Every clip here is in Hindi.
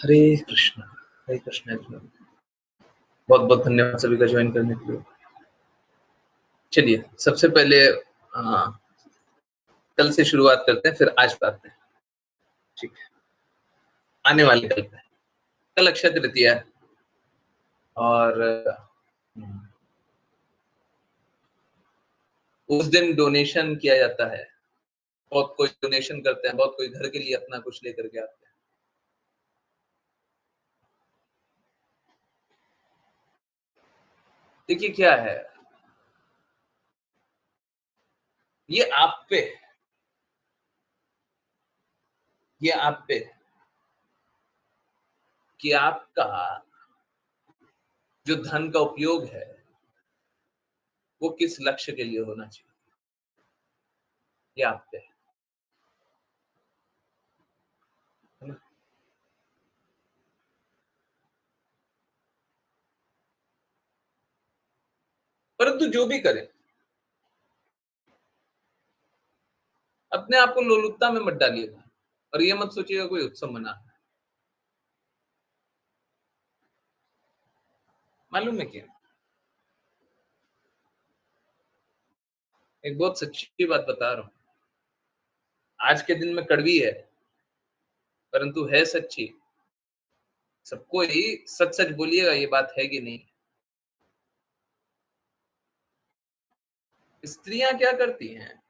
हरे कृष्णा, हरे कृष्णा एवरीवन। बहुत-बहुत धन्यवाद सभी का जॉइन करने के लिए। चलिए, सबसे पहले कल से शुरुआत करते हैं, फिर आज पे आते हैं। ठीक है। आने वाले कल पे। कल अक्षय तृतीया है और उस दिन डोनेशन किया जाता है। बहुत कोई डोनेशन करते हैं, बहुत कोई घर के लिए अपना कुछ लेकर के आते हैं। देखिए क्या है, ये आप पे है, ये आप पे है कि आपका जो धन का उपयोग है, वो किस लक्ष्य के लिए होना चाहिए, ये आप पे है ना? परंतु जो भी करें, अपने आप को लोलुपता में मत डालिएगा और ये मत सोचिएगा कोई उत्सव मना है। मालूम है क्या? एक बहुत सच्ची बात बता रहा हूँ। आज के दिन में कड़वी है, परंतु है सच्ची। सबको ही सच-सच बोलिएगा ये बात है कि नहीं। स्त्रियाँ क्या करती हैं?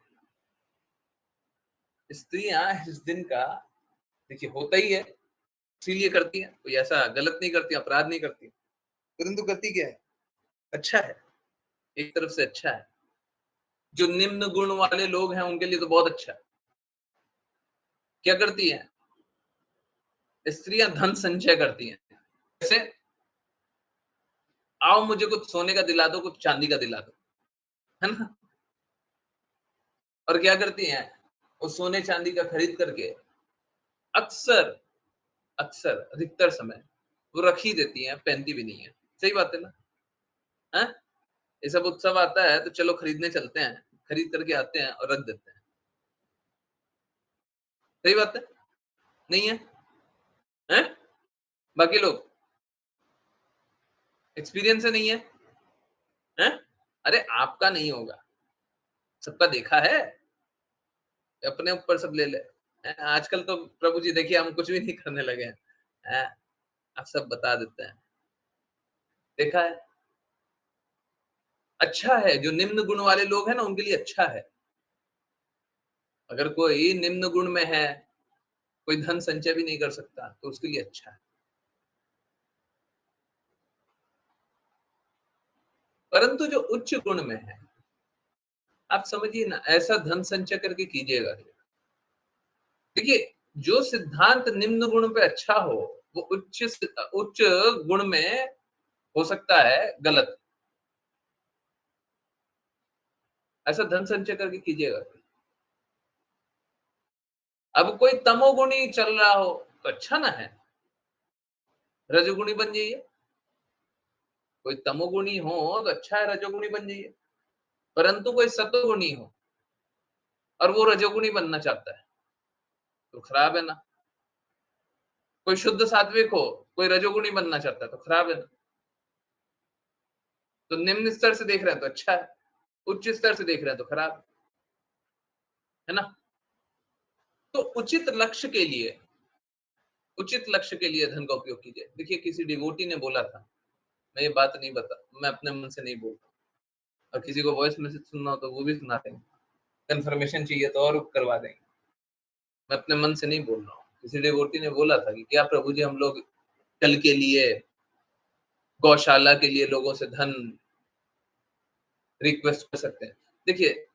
स्त्रियाँ इस दिन का देखिए होता ही है, इसीलिए करती हैं। कोई ऐसा गलत नहीं करती, अपराध नहीं करती। परंतु करती क्या है? अच्छा है, एक तरफ से अच्छा है। जो निम्न गुण वाले लोग हैं उनके लिए तो बहुत अच्छा है। क्या करती हैं? स्त्रियाँ धन संचय करती हैं। कैसे? आओ मुझे कुछ सोने का दिला दो, कुछ चांदी का दिला दो, है ना? और क्या करती हैं? वो सोने चांदी का खरीद करके अक्सर अक्सर अधिकतर समय वो रख ही देती हैं, पहनती भी नहीं है। सही बात है ना? हैं? ये सब उत्सव आता है तो चलो खरीदने चलते हैं, खरीद करके आते हैं और रख देते हैं। सही बात है? नहीं है? हैं? बाकी लोग एक्सपीरियंस है नहीं है? हैं? अरे आपका नहीं होगा, सबका देखा है, अपने ऊपर सब ले ले। हैं? आजकल तो प्रभु जी देखिए हम कुछ भी नहीं करने लगे हैं। हैं? आप सब बता देते हैं। देखा है? अच्छा है, जो निम्न गुण वाले लोग हैं ना उनके लिए अच्छा है। अगर कोई निम्न गुण में है, कोई धन संचय भी नहीं कर सकता, तो उसके लिए अच्छा है। परंतु जो उच्च गुण में है, आप समझिए ना ऐसा धन संचय करके कीजिएगा। देखिए, जो सिद्धांत निम्न गुण पे अच्छा हो, वो उच्च गुण में हो सकता है गलत। ऐसा धन संचय करके कीजिएगा। अब कोई तमोगुणी चल रहा हो, तो अच्छा ना है, रजोगुणी बन जाइए। कोई तमोगुणी हो तो अच्छा है रजोगुणी बन जाइए। परंतु कोई सतोगुणी हो और वो रजोगुणी बनना चाहता है, तो खराब है ना। कोई शुद्ध सात्विक हो, कोई रजोगुणी बनना चाहता है, तो खराब है ना। तो निम्न स्तर से देख रहे हैं तो अच्छा है, उच्च स्तर से देख रहे हैं तो खराब है ना। तो उचित लक्ष्य के लिए धन का उपयोग कीजिए। देखिए किसी डिवोटी ने बोला था, मैं ये बात नहीं मैं अपने मन से नहीं बोलता और किसी को वॉइस मैसेज सुनना हो तो वो भी सुना देंगे, कंफर्मेशन चाहिए तो और करवा देंगे। मैं अपने मन से नहीं बोल रहा हूँ। किसी डिवोटी ने बोला था कि क्या प्रभु जी हम लोग कल के लिए गौशाला के लिए लोगों से धन रिक्वेस्ट कर सकते हैं। देखिए,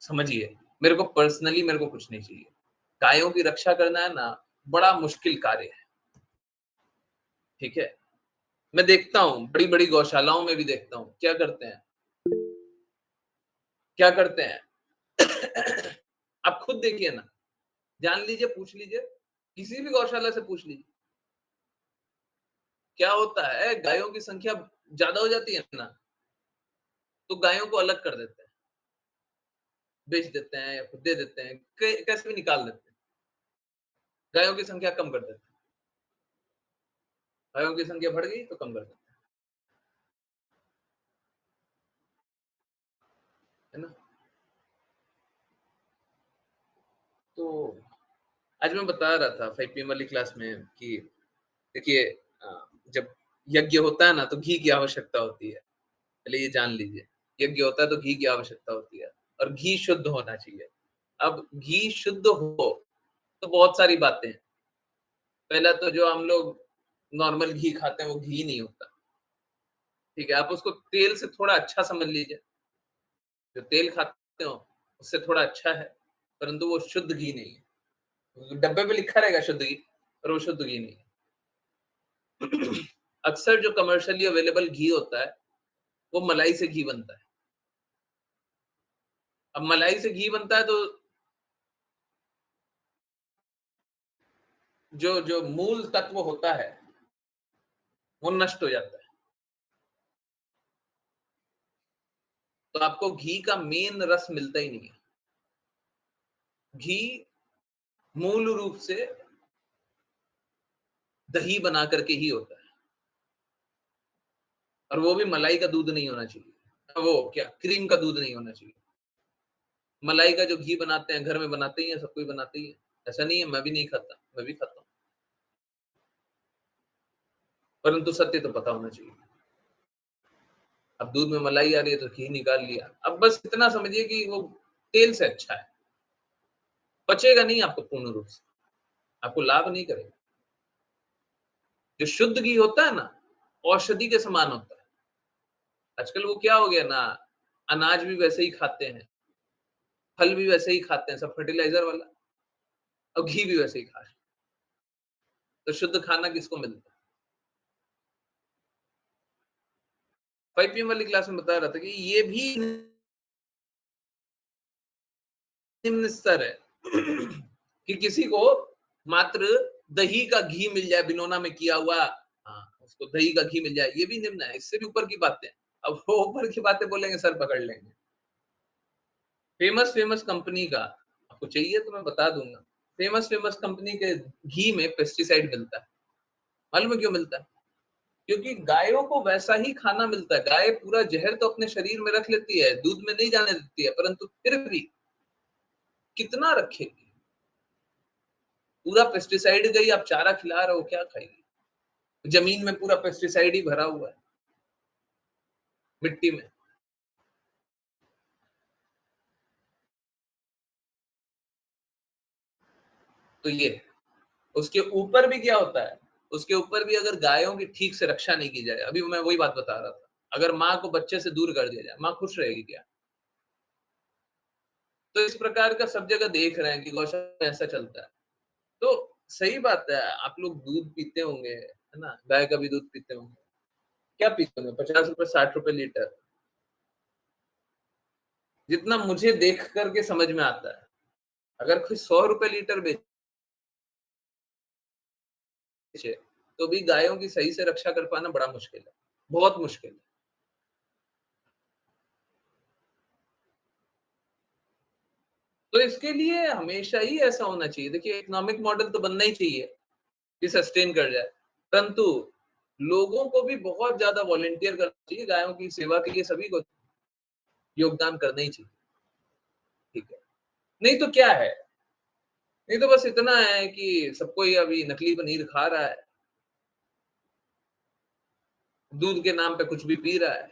समझिए, मेरे को कुछ नहीं चाहिए। गायों की रक्षा करना है ना, बड़ा मुश्किल कार्य है, ठीक है? मैं देखता हूँ, बड़ी-बड़ी गौशालाओं में भी देखता हूँ, क्या करते हैं? क्या करते हैं? आप खुद देखिए ना, जान लीजिए, पूछ लीजिए, किसी भी गौशाला से पूछ लीजिए। क्या होता है, गायों की संख्या ज़्यादा हो जाती है ना, तो गायों को अलग कर देते हैं, बेच देते हैं या फिर दे देते हैं, कैसे भी निकाल देते हैं। गायों की संख्या कम कर देते हैं। गायों की संख्या बढ़ गई तो कम कर देते है ना? तो आज मैं बता रहा था 5 पीएम वाली क्लास में कि देखिए जब यज्ञ होता है ना तो घी की आवश्यकता होती है। पहले ये जान लीजिए, यज्ञ होता है तो घी की आवश्यकता होती है और घी शुद्ध होना चाहिए। अब घी शुद्ध हो तो बहुत सारी बातें हैं। पहला तो जो हम लोग नॉर्मल घी खाते हैं वो घी नहीं होता, ठीक है? आप उसको तेल से थोड़ा अच्छा समझ लीजिए। जो तेल खाते हो उससे थोड़ा अच्छा है, परंतु वो शुद्ध घी नहीं है। डब्बे पे लिखा रहेगा शुद्ध घी, पर वो शुद्ध घी नहीं है। अक्सर जो कमर्शियली अवेलेबल घी होता है, वो मलाई से घी बनता है। अब मलाई से घी बनता है तो जो जो मूल तत्व होता है, वो नष्ट हो जाता है। तो आपको घी का मेन रस मिलता ही नहीं है। घी मूल रूप से दही बना करके ही होता है और वो भी मलाई का दूध नहीं होना चाहिए। वो क्या क्रीम का दूध नहीं होना चाहिए। मलाई का जो घी बनाते हैं, घर में बनाते ही हैं, सब कोई बनाते ही है। ऐसा नहीं है मैं भी नहीं खाता, मैं भी खाता हूँ। परंतु सत्य तो पता होना चाहिए। अब दूध में मलाई आ रही है तो घी निकाल लिया। अब बस इतना समझिए कि वो तेल से अच्छा है। पचेगा नहीं आपको पूर्ण रूप से, आपको लाभ नहीं करेगा। जो शुद्ध घी होता है ना, औषधि के समान होता है। आजकल वो क्या हो गया ना, अनाज भी वैसे ही खाते हैं, फल भी वैसे ही खाते हैं, सब फर्टिलाइज़र वाला और घी भी वैसे ही खा रहे हैं। तो शुद्ध खाना किसको मिलता है? 5 पीएम वाली क्लास में बता रहा था कि ये भी निम्न स्तर है कि किसी को मात्र दही का घी मिल जाए बिनौना में किया हुआ, उसको दही का घी मिल जाए, ये भी निम्न है, इससे भी ऊपर की बातें हैं। अब वो ऊपर की बातें बोलेंगे सर पकड़ लेंगे। फेमस फेमस कंपनी का आपको चाहिए तो मैं बता दूँगा। फेमस फेमस कंपनी के घी में पेस्टिसाइड मिलता है। मालूम है क्यों मिलता है? क्योंकि गायों को वैसा ही खाना मिलता है। गाय पूरा ज़हर तो अपने शरीर में रख लेती है, दूध में नहीं जाने देती है, परंतु फिर भी कितना रखेगी? पूरा पेस्टिसाइड का ही आप चारा खिला रहे हो, क्या खाएगी? ज़मीन में पूरा पेस्टिसाइड ही भरा हुआ है, मिट्टी में। तो ये, उसके ऊपर भी क्या होता है? उसके ऊपर भी अगर गायों की ठीक से रक्षा नहीं की जाए, अभी मैं वही बात बता रहा था। अगर माँ को बच्चे से दूर कर दिया जाए, माँ खुश रहेगी क्या? तो इस प्रकार का सब जगह देख रहे हैं कि गौशाला में ऐसा चलता है। तो सही बात है, आप लोग दूध पीते होंगे, है ना? गाय का भी दूध पीते होंगे। क्या पीते होंगे? ₹50 ₹60 लीटर। जितना मुझे देख कर के समझ में आता है, अगर कोई ₹100 लीटर बेचे, तो भी गायों की सही से रक्षा कर पाना बड़ा मुश्किल है, बहुत मुश्किल है। तो इसके लिए हमेशा ही ऐसा होना चाहिए। देखिए इकोनॉमिक मॉडल तो बनना ही चाहिए, कि सस्टेन कर जाए। परंतु लोगों को भी बहुत ज़्यादा वॉलंटियर करना चाहिए, गायों की सेवा के लिए सभी को योगदान करना ही चाहिए, ठीक है। नहीं तो क्या है? नहीं तो बस इतना है कि सब कोई अभी नकली पनीर खा रहा है, दूध के नाम पे कुछ भी पी रहा है,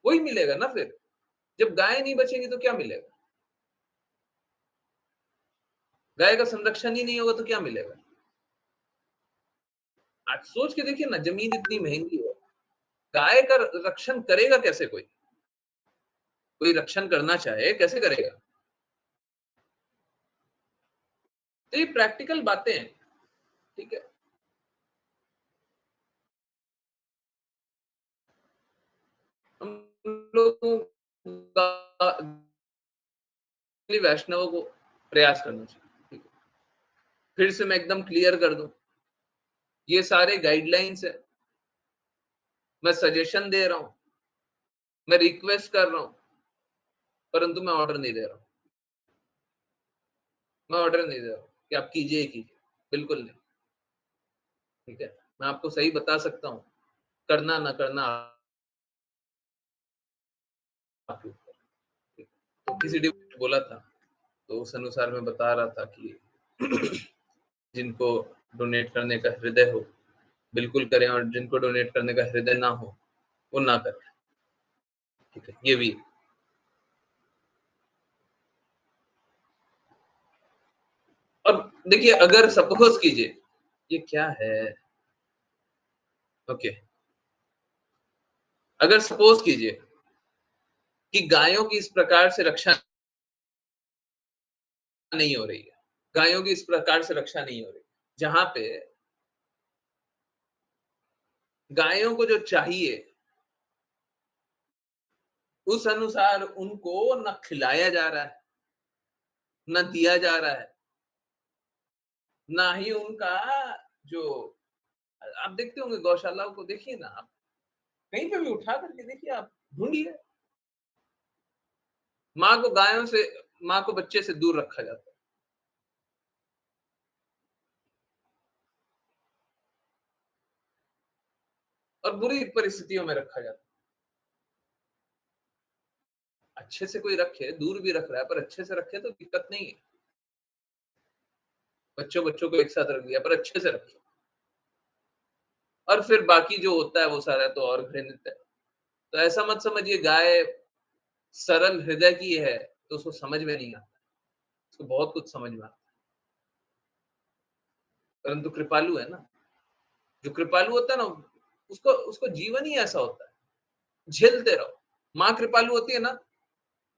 वही मिलेगा ना फिर। जब गाय नहीं बचेंगी तो क्या मिलेगा? गाय का संरक्षण ही नहीं होगा तो क्या मिलेगा? आज सोच के देखिए ना, ज़मीन इतनी महँगी है, गाय का रक्षण करेगा कैसे कोई? कोई रक्षण करना चाहे, कैसे करेगा? तो ये प्रैक्टिकल बातें हैं, ठीक है? हम लोगों का वैष्णवों को प्रयास करना चाहिए, ठीक है? फिर से मैं एकदम क्लियर कर दूँ, ये सारे गाइडलाइंस है, मैं सजेशन दे रहा हूँ, मैं रिक्वेस्ट कर रहा हूँ, परंतु मैं ऑर्डर नहीं दे रहा हूँ। मैं ऑर्डर नहीं दे रहा हूँ कि आप कीजिए ही कीजिए, बिल्कुल नहीं, ठीक है? मैं आपको सही बता सकता हूँ, करना ना करना आपके ऊपर। तो किसी ने बोला था, तो उस अनुसार मैं बता रहा था कि जिनको डोनेट करने का हृदय हो, बिल्कुल करें और जिनको डोनेट करने का हृदय ना हो, वो ना करें। ठीक है, ये भी। और देखिए अगर सपोज़ कीजिए, ये क्या है? ओके, अगर सपोज़ कीजिए कि गायों की इस प्रकार से रक्षा नहीं हो रही है, गायों की इस प्रकार से रक्षा नहीं हो रही, जहाँ पे गायों को जो चाहिए, उस अनुसार उनको ना खिलाया जा रहा है, ना दिया जा रहा है, ना ही उनका जो आप देखते होंगे गौशालाओं को देखिए ना आप, कहीं पे भी उठा करके देखिए आप, ढूँढिए, माँ को बच्चे से दूर रखा जाता है और बुरी परिस्थितियों में रखा जाता है। अच्छे से कोई रखे, दूर भी रख रहा है, पर अच्छे से रखे तो दिक्कत नहीं है। बच्चों-बच्चों को एक साथ रख दिया, पर अच्छे से रखे। और फिर बाकी जो होता है वो सारा तो और घृणित है। तो ऐसा मत समझिए गाय सरल हृदय की है, तो उसको समझ में नहीं आता। उसको बहुत कुछ समझ में आता है, परंतु कृपालु है ना, जो कृपालु होता है ना, उसको उसको जीवन ही ऐसा होता है, झेलते रहो। माँ कृपालु होती है ना,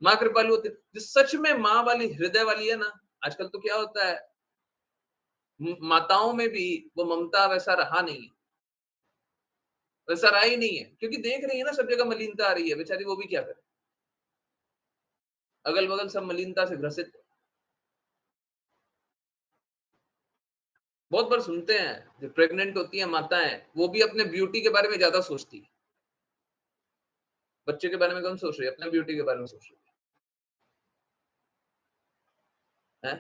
माँ कृपालु होती है, जो सच में माँ वाली हृदय वाली है ना, आजकल तो क्या होता है, माताओं में भी वो ममता वैसा रहा नहीं है, वैसा रहा ही नहीं है, क्योंकि देख रही है ना सब जगह मलिनता आ रही है, बेचारी वो भी क्या करे, अगल-बगल सब मलिनता से ग्रसित। बहुत बार सुनते हैं, जो प्रेग्नेंट होती हैं माताएँ, वो भी अपने ब्यूटी के बारे में ज़्यादा सोचती हैं। बच्चे के बारे में कम सोच रही है, अपने ब्यूटी के बारे में सोच रही है, हैं?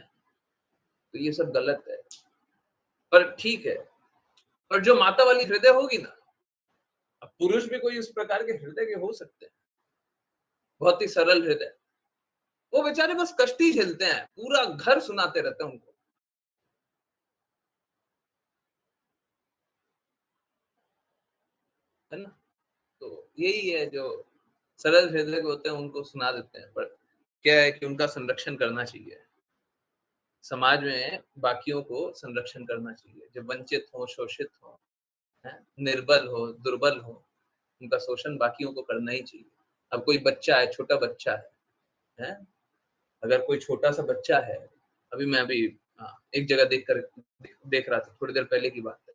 तो ये सब गलत है। पर ठीक है, और जो माता वाली हृदय होगी ना, अब पुरुष भी कोई उस प्रकार के हृदय के हो सकते हैं, बहुत ही सरल हृदय। वो बेचारे बस कष्ट ही झेलते हैं, पूरा घर सुनाते रहते हैं उनको, है ना? तो यही है जो सरल हृदय के होते हैं उनको सुना देते हैं, पर क्या है कि उनका संरक्षण करना चाहिए। समाज में बाकियों को संरक्षण करना चाहिए, जो वंचित हों, शोषित हों, हैं, निर्बल हो, दुर्बल हो, उनका शोषण बाकियों को करना ही चाहिए। अब कोई बच्चा है, छोटा बच्चा है? अगर कोई छोटा-सा बच्चा है, अभी एक जगह देख रहा था, थोड़ी देर पहले की बात है,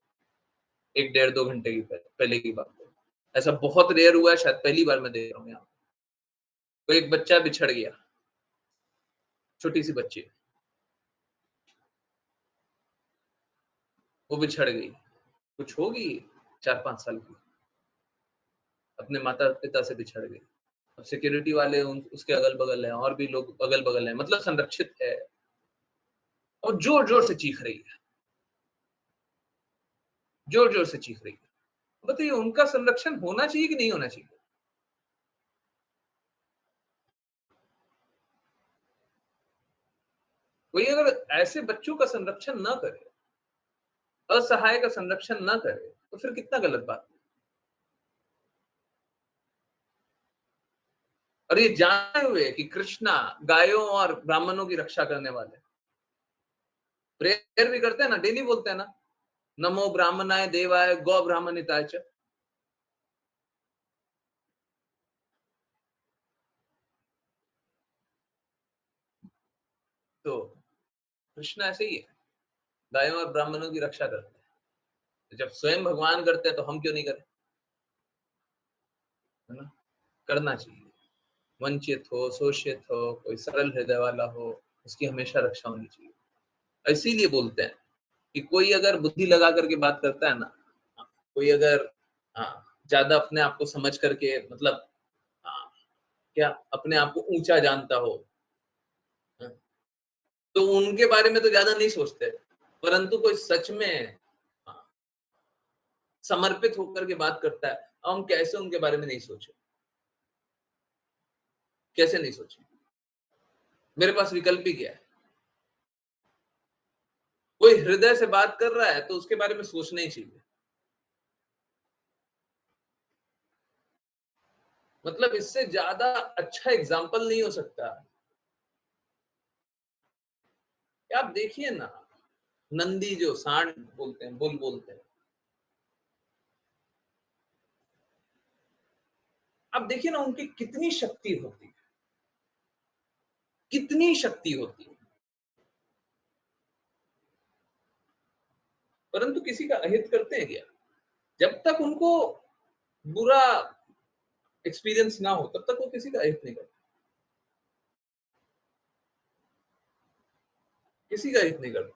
1 डेढ़ 2 घंटे की पहले की बात है। ऐसा बहुत रेयर हुआ है, शायद पहली बार मैं देख रहा हूँ यहाँ। कोई एक बच्चा बिछड़ गया, छोटी-सी बच्ची, वो बिछड़ गई। कुछ होगी 4-5 साल की, अपने माता-पिता से बिछड़ गई। अब सिक्योरिटी वाले उन उसके अगल-बगल हैं, और भी लोग अगल-बगल हैं, मतलब संरक्षित है और ज़ोर-ज़ोर से चीख रही है, ज़ोर-ज़ोर से चीख रही है। बताइए उनका संरक्षण होना चाहिए कि नहीं होना चाहिए? कोई अगर ऐसे बच्चों का संरक्षण ना करे, असहाय का संरक्षण ना करे, तो फिर कितना गलत बात है। और ये जाने हुए कि कृष्णा गायों और ब्राह्मणों की रक्षा करने वाले हैं। प्रेयर भी करते हैं ना, डेली बोलते हैं ना, नमो ब्राह्मणाय देवाय गौ ब्राह्मणिताय च। तो कृष्ण ऐसे ही है, गायों और ब्राह्मणों की रक्षा करते हैं। तो जब स्वयं भगवान करते हैं तो हम क्यों नहीं करें, है ना? करना चाहिए। वंचित हो, शोषित हो, कोई सरल हृदय वाला हो, उसकी हमेशा रक्षा होनी चाहिए। इसीलिए बोलते हैं कि कोई अगर बुद्धि लगा करके बात करता है ना, कोई अगर ज़्यादा अपने आप को समझ करके, मतलब हाँ, क्या अपने आप को ऊँचा जानता हो, हाँ, तो उनके बारे में तो ज़्यादा नहीं सोचते। परंतु कोई सच में हाँ, समर्पित होकर के बात करता है, हम कैसे उनके बारे में नहीं सोचे? कैसे नहीं सोचे? मेरे पास विकल्प ही क्या है? कोई हृदय से बात कर रहा है तो उसके बारे में सोचना ही चाहिए। मतलब इससे ज्यादा अच्छा एग्जाम्पल नहीं हो सकता। आप देखिए ना, नंदी जो सांड बोलते हैं, बुल बोलते हैं, आप देखिए ना उनकी कितनी शक्ति होती है, कितनी शक्ति होती है, परंतु किसी का अहित करते हैं क्या? जब तक उनको बुरा एक्सपीरियंस ना हो तब तक वो किसी का अहित नहीं करते, किसी का अहित नहीं करते।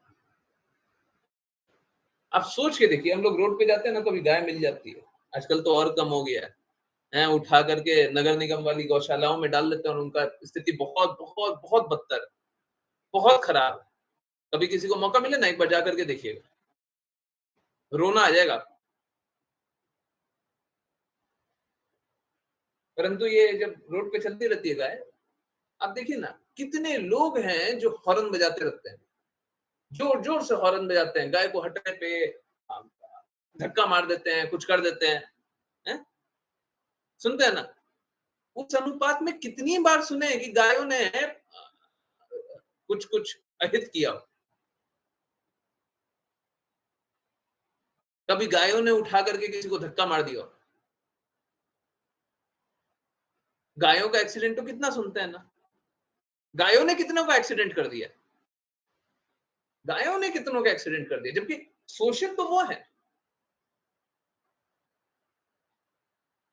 आप सोच के देखिए, हम लोग रोड पे जाते हैं ना, कभी गाय मिल जाती है, आजकल तो और कम हो गया है, उठा करके नगर निगम वाली गौशालाओं में डाल देते हैं और उनका स्थिति बहुत बहुत बहुत बदतर है, बहुत खराब है। कभी किसी को मौका मिले ना, एक बार जा करके देखिएगा, रोना आ जाएगा। परंतु ये जब रोड पे चलती रहती है गाय, आप देखिए ना कितने लोग हैं जो हॉर्न बजाते रहते हैं, जोर जोर से हॉर्न बजाते हैं, गाय को हटाने पे अ, धक्का मार देते हैं, कुछ कर देते हैं, हैं? सुनते हैं ना? उस अनुपात में कितनी बार सुने कि गायों ने कुछ कुछ अहित किया हो। कभी गायों ने उठा करके किसी को धक्का मार दिया हो। गायों का एक्सीडेंट तो कितना सुनते हैं ना, गायों ने कितनों का एक्सीडेंट कर दिया, गायों ने कितनों का एक्सीडेंट कर दिया, जबकि शोषित तो वो है,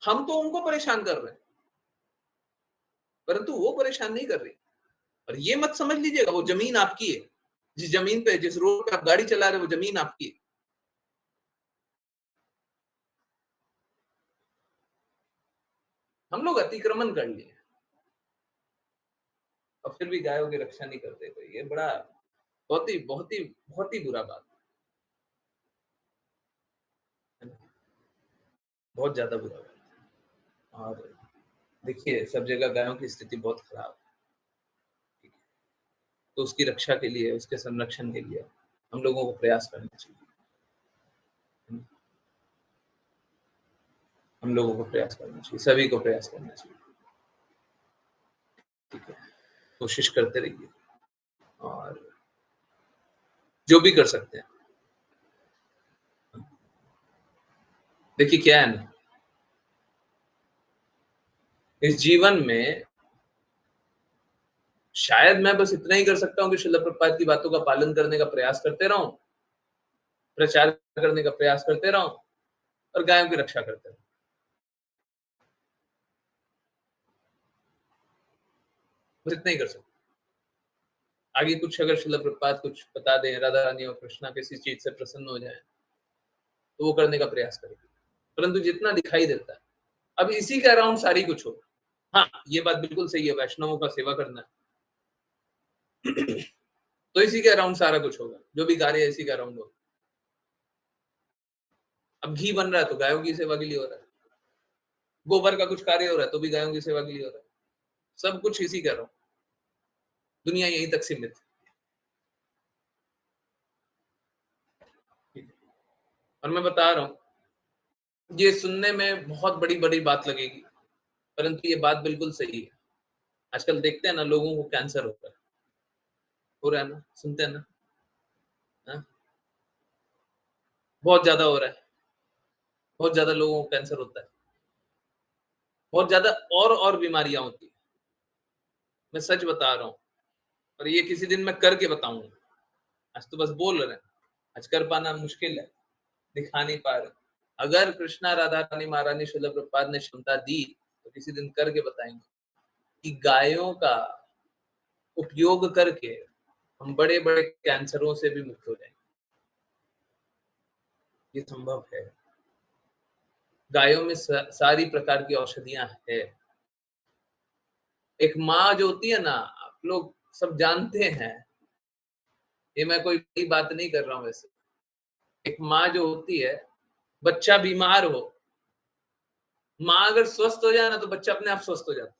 हम तो उनको परेशान कर रहे हैं, परंतु वो परेशान नहीं कर रही। और ये मत समझ लीजिएगा वो जमीन आपकी है, जिस जमीन पे, जिस रोड पे आप गाड़ी चला रहे हो, वो जमीन आपकी है। हम लोग अतिक्रमण कर लिए और फिर भी गायों की रक्षा नहीं करते, तो ये बड़ा बहुत ही बहुत ही बहुत ही बुरा बात है ना, बहुत ज्यादा बुरा बात है। और देखिए सब जगह गायों की स्थिति बहुत खराब है, ठीक है? तो उसकी रक्षा के लिए, उसके संरक्षण के लिए हम लोगों को प्रयास करना चाहिए, है ना? हम लोगों को प्रयास करना चाहिए, सभी को प्रयास करना चाहिए, ठीक है? कोशिश करते रहिए और जो भी कर सकते हैं। देखिए क्या है ना, इस जीवन में शायद मैं बस इतना ही कर सकता हूँ कि शिला प्रभुपाद की बातों का पालन करने का प्रयास करते रहूं, प्रचार करने का प्रयास करते रहूं और गायों की रक्षा करते रहूं। बस इतना ही कर सकता हूं। आगे कुछ अगर शिला प्रभुपाद कुछ बता दें, राधा रानी और कृष्णा किसी चीज से प्रसन्न हो जाए तो वो करने का प्रयास करेंगे, परंतु जितना दिखाई देता है अब इसी के अराउंड सारी कुछ हो। हाँ, ये बात बिल्कुल सही है, वैष्णवों का सेवा करना है तो इसी के अराउंड सारा कुछ होगा, जो भी कार्य है इसी के अराउंड होगा। अब घी बन रहा है तो गायों की सेवा के लिए हो रहा है, गोबर का कुछ कार्य हो रहा है तो भी गायों की सेवा के लिए हो रहा है, सब कुछ इसी का अराउंड, दुनिया यहीं तक सीमित है। और मैं बता रहा हूँ, ये सुनने में बहुत बड़ी-बड़ी बात लगेगी, परंतु ये बात बिल्कुल सही है। आजकल देखते हैं ना लोगों को कैंसर हो रहा है ना, सुनते हैं ना, हाँ? बहुत ज़्यादा हो रहा है, बहुत ज़्यादा लोगों को कैंसर होता है, बहुत ज़्यादा और बीमारियाँ होती हैं। मैं सच बता रहा हूँ और ये किसी दिन मैं करके बताऊँगा। आज तो बस बोल रहे हैं, आज कर पाना मुश्किल है, दिखा नहीं पा रहे। अगर कृष्णा राधा रानी महारानी श्रील प्रभुपाद ने क्षमता दी, तो किसी दिन करके बताएँगे कि गायों का उपयोग करके हम बड़े-बड़े कैंसरों से भी मुक्त हो जाएँगे। ये संभव है। गायों में सारी प्रकार की औषधियाँ हैं। एक माँ जो होती है ना, आप लोग सब जानते हैं, ये मैं कोई बड़ी बात नहीं कर रहा हूँ वैसे। एक माँ जो होती है, बच्चा बीमार हो, माँ अगर स्वस्थ हो जाए ना तो बच्चा अपने आप स्वस्थ हो जाता है,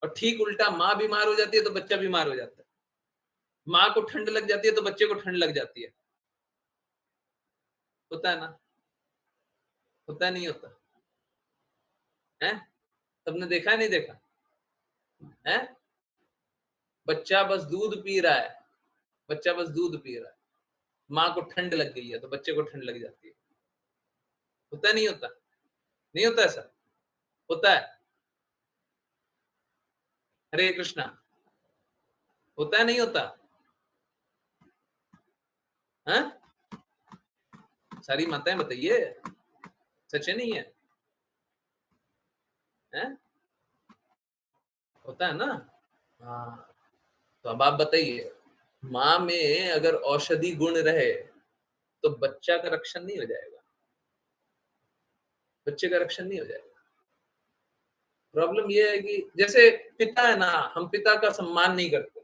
और ठीक उल्टा माँ बीमार हो जाती है तो बच्चा बीमार हो जाता है। माँ को ठंड लग जाती है तो बच्चे को ठंड लग जाती है। होता है ना? होता है, नहीं होता? हैं? सबने देखा है, नहीं देखा? हैं? बच्चा बस दूध पी रहा है, बच्चा बस दूध पी रहा है। माँ को ठंड लग गई है तो बच्चे को ठंड लग जाती है। होता है, नहीं होता? नहीं होता ऐसा? होता है। हरे कृष्णा। होता है, नहीं होता? हैं? सारी माताएं बताइए, सच है, नहीं है? हैं? होता है ना? हाँ, तो अब आप बताइए, माँ में अगर औषधि गुण रहे, तो बच्चा का रक्षण नहीं हो जाएगा? बच्चे का रक्षण नहीं हो जाएगा? प्रॉब्लम ये है कि जैसे पिता है ना, हम पिता का सम्मान नहीं करते,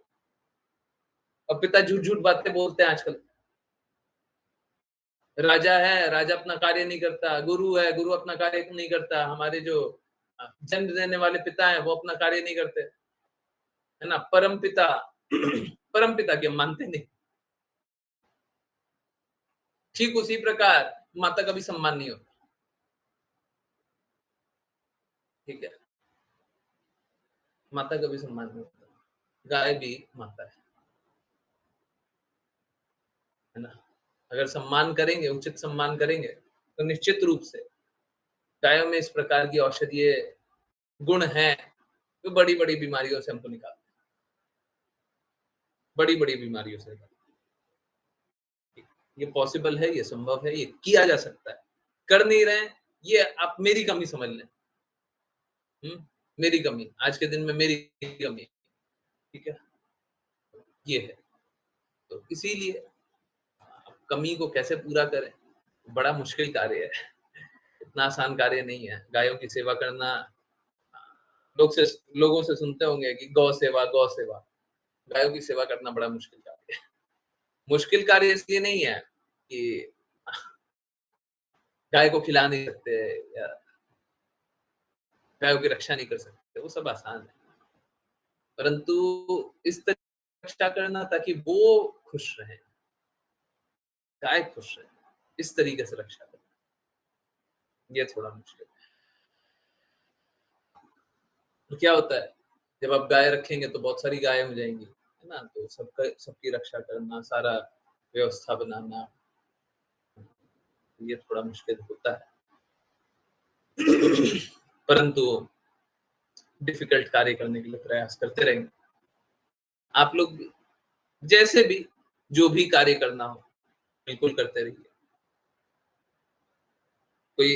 और पिता झूठ-झूठ बातें बोलते हैं आजकल। राजा है, राजा अपना कार्य नहीं करता, गुरु है, गुरु अपना कार्य नहीं करता, हमारे जो जन्म देने वाले पिता हैं, वो अपना कार्य नहीं करते, है ना? परमपिता परमपिता की हम मानते नहीं। ठीक उसी प्रकार माता का भी सम्मान नहीं होता, ठीक है? माता का भी सम्मान नहीं होता। गाय भी माता है ना? अगर सम्मान करेंगे, उचित सम्मान करेंगे, तो निश्चित रूप से गायों में इस प्रकार की औषधीय गुण हैं, जो बड़ी-बड़ी बीमारियों से हमको निकालते हैं, बड़ी-बड़ी बीमारियों से निकालते हैं। ये पॉसिबल है, ये संभव है, ये किया जा सकता है। कर नहीं रहे हैं, ये आप मेरी कमी समझ लें, हुँ? मेरी कमी, आज के दिन में मेरी कमी, ठीक है? ये है। तो इसीलिए कमी को कैसे पूरा करें, बड़ा मुश्किल कार्य है। इतना आसान कार्य नहीं है। गायों की सेवा करना, लोग से लोगों से सुनते होंगे कि गौ सेवा, गौ सेवा। गायों की सेवा करना बड़ा मुश्किल कार्य है। मुश्किल कार्य इसलिए नहीं है कि गाय को खिला नहीं सकते या गायों की रक्षा नहीं कर सकते, वो सब आसान है। परंतु इस तरह रक्षा करना ताकि वो खुश रहें, गाय खुश रहे, इस तरीके से रक्षा करना, ये थोड़ा मुश्किल है। तो क्या होता है, जब आप गाय रखेंगे तो बहुत सारी गायें हो जाएँगी, है ना? तो सबकी रक्षा करना, सारा व्यवस्था बनाना, ये थोड़ा मुश्किल होता है। परंतु डिफ़िकल्ट कार्य करने के लिए प्रयास करते रहेंगे। आप लोग भी जैसे भी, जो भी कार्य करना हो, बिल्कुल करते रहिए। कोई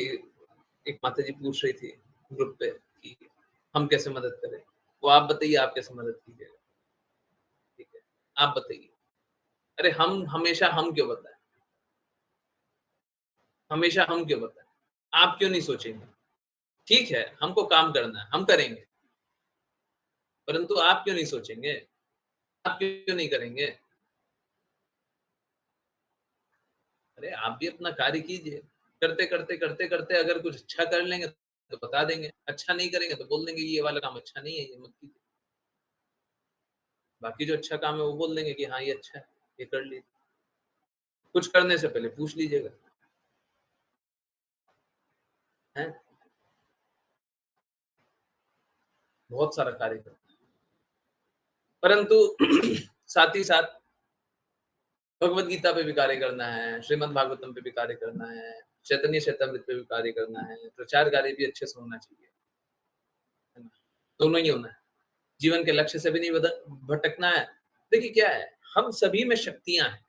एक माताजी पूछ रही थी ग्रुप पे कि हम कैसे मदद करें? वो आप बताइए, आप कैसे मदद कीजिएगा? ठीक है, आप बताइए। अरे हम हमेशा हम क्यों बताएँ? हमेशा हम क्यों बताएँ? आप क्यों नहीं सोचेंगे? ठीक है, हमको काम करना है, हम करेंगे, परंतु आप क्यों नहीं सोचेंगे? आप क्यों नहीं करेंगे? अरे आप भी अपना कार्य कीजिए। करते-करते अगर कुछ अच्छा कर लेंगे तो बता देंगे, अच्छा नहीं करेंगे तो बोल देंगे ये वाला काम अच्छा नहीं है, ये मत कीजिए। बाकी जो अच्छा काम है वो बोल देंगे कि हाँ, ये अच्छा है, ये कर लीजिए। कुछ करने से पहले पूछ लीजिएगा, हैं? बहुत सारा कार्य करना है। परंतु साथ ही साथ भगवद गीता पे भी कार्य करना है, श्रीमद् भागवतम पे भी कार्य करना है, चैतन्य चेतामृत पे भी कार्य करना है, प्रचार कार्य भी अच्छे से होना चाहिए, है ना? दोनों ही होना है। जीवन के लक्ष्य से भी नहीं भटकना है। देखिए क्या है, हम सभी में शक्तियाँ हैं।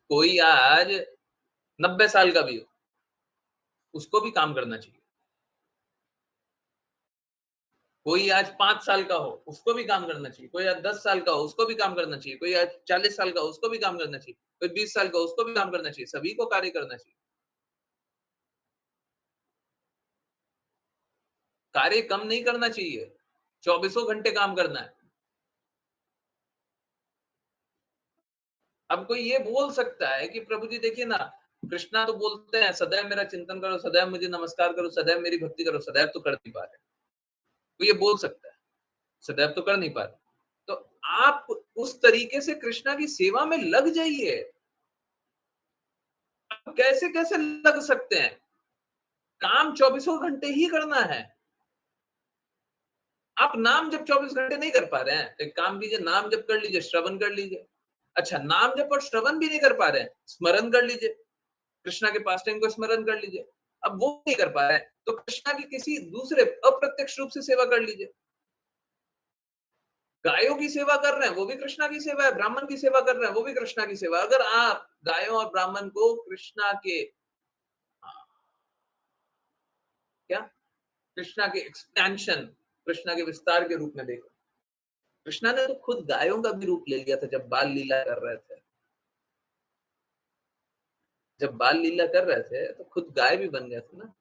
कोई आज 90 साल का भी हो, उसको भी काम करना चाहिए। कोई आज 5 साल का हो, उसको भी काम करना चाहिए। कोई आज 10 साल का हो, उसको भी काम करना चाहिए। कोई आज 40 साल का हो, उसको भी काम करना चाहिए। कोई 20 साल का हो, उसको भी काम करना चाहिए। सभी को कार्य करना चाहिए। कार्य कम नहीं करना चाहिए, चौबीसों घंटे काम करना है। अब कोई ये बोल सकता है कि प्रभु जी देखिए ना, कृष्णा तो बोलते हैं सदैव मेरा चिंतन करो, सदैव मुझे नमस्कार करो, सदैव मेरी भक्ति करो, सदैव तो कर नहीं पा रहे। तो ये बोल सकता है, सदैव तो कर नहीं पा रहे। तो आप उस तरीके से कृष्णा की सेवा में लग जाइए। आप कैसे-कैसे लग सकते हैं? काम चौबीसों घंटे ही करना है। आप नाम जप 24 घंटे नहीं कर पा रहे हैं, एक काम कीजिए, नाम जप कर लीजिए, श्रवण कर लीजिए। अच्छा, नाम जप और श्रवण भी नहीं कर पा रहे हैं, स्मरण कर लीजिए, कृष्णा के पास टाइम को स्मरण कर लीजिए। अब वो नहीं कर पा रहे हैं, तो कृष्णा की किसी दूसरे अप्रत्यक्ष रूप से सेवा कर लीजिए। गायों की सेवा कर रहे हैं, वो भी कृष्णा की सेवा है, ब्राह्मण की सेवा कर रहे हैं, वो भी कृष्णा की सेवा है। अगर आप गायों और ब्राह्मण को कृष्णा के क्या? कृष्णा के एक्सपेंशन, कृष्णा के विस्तार के रूप में देखो। कृष्णा ने तो खुद गायों का भी रूप ले लिया था जब बाल लीला कर रहे थे। जब बाल लीला कर रहे थे तो खुद गाय भी बन गए थे ना,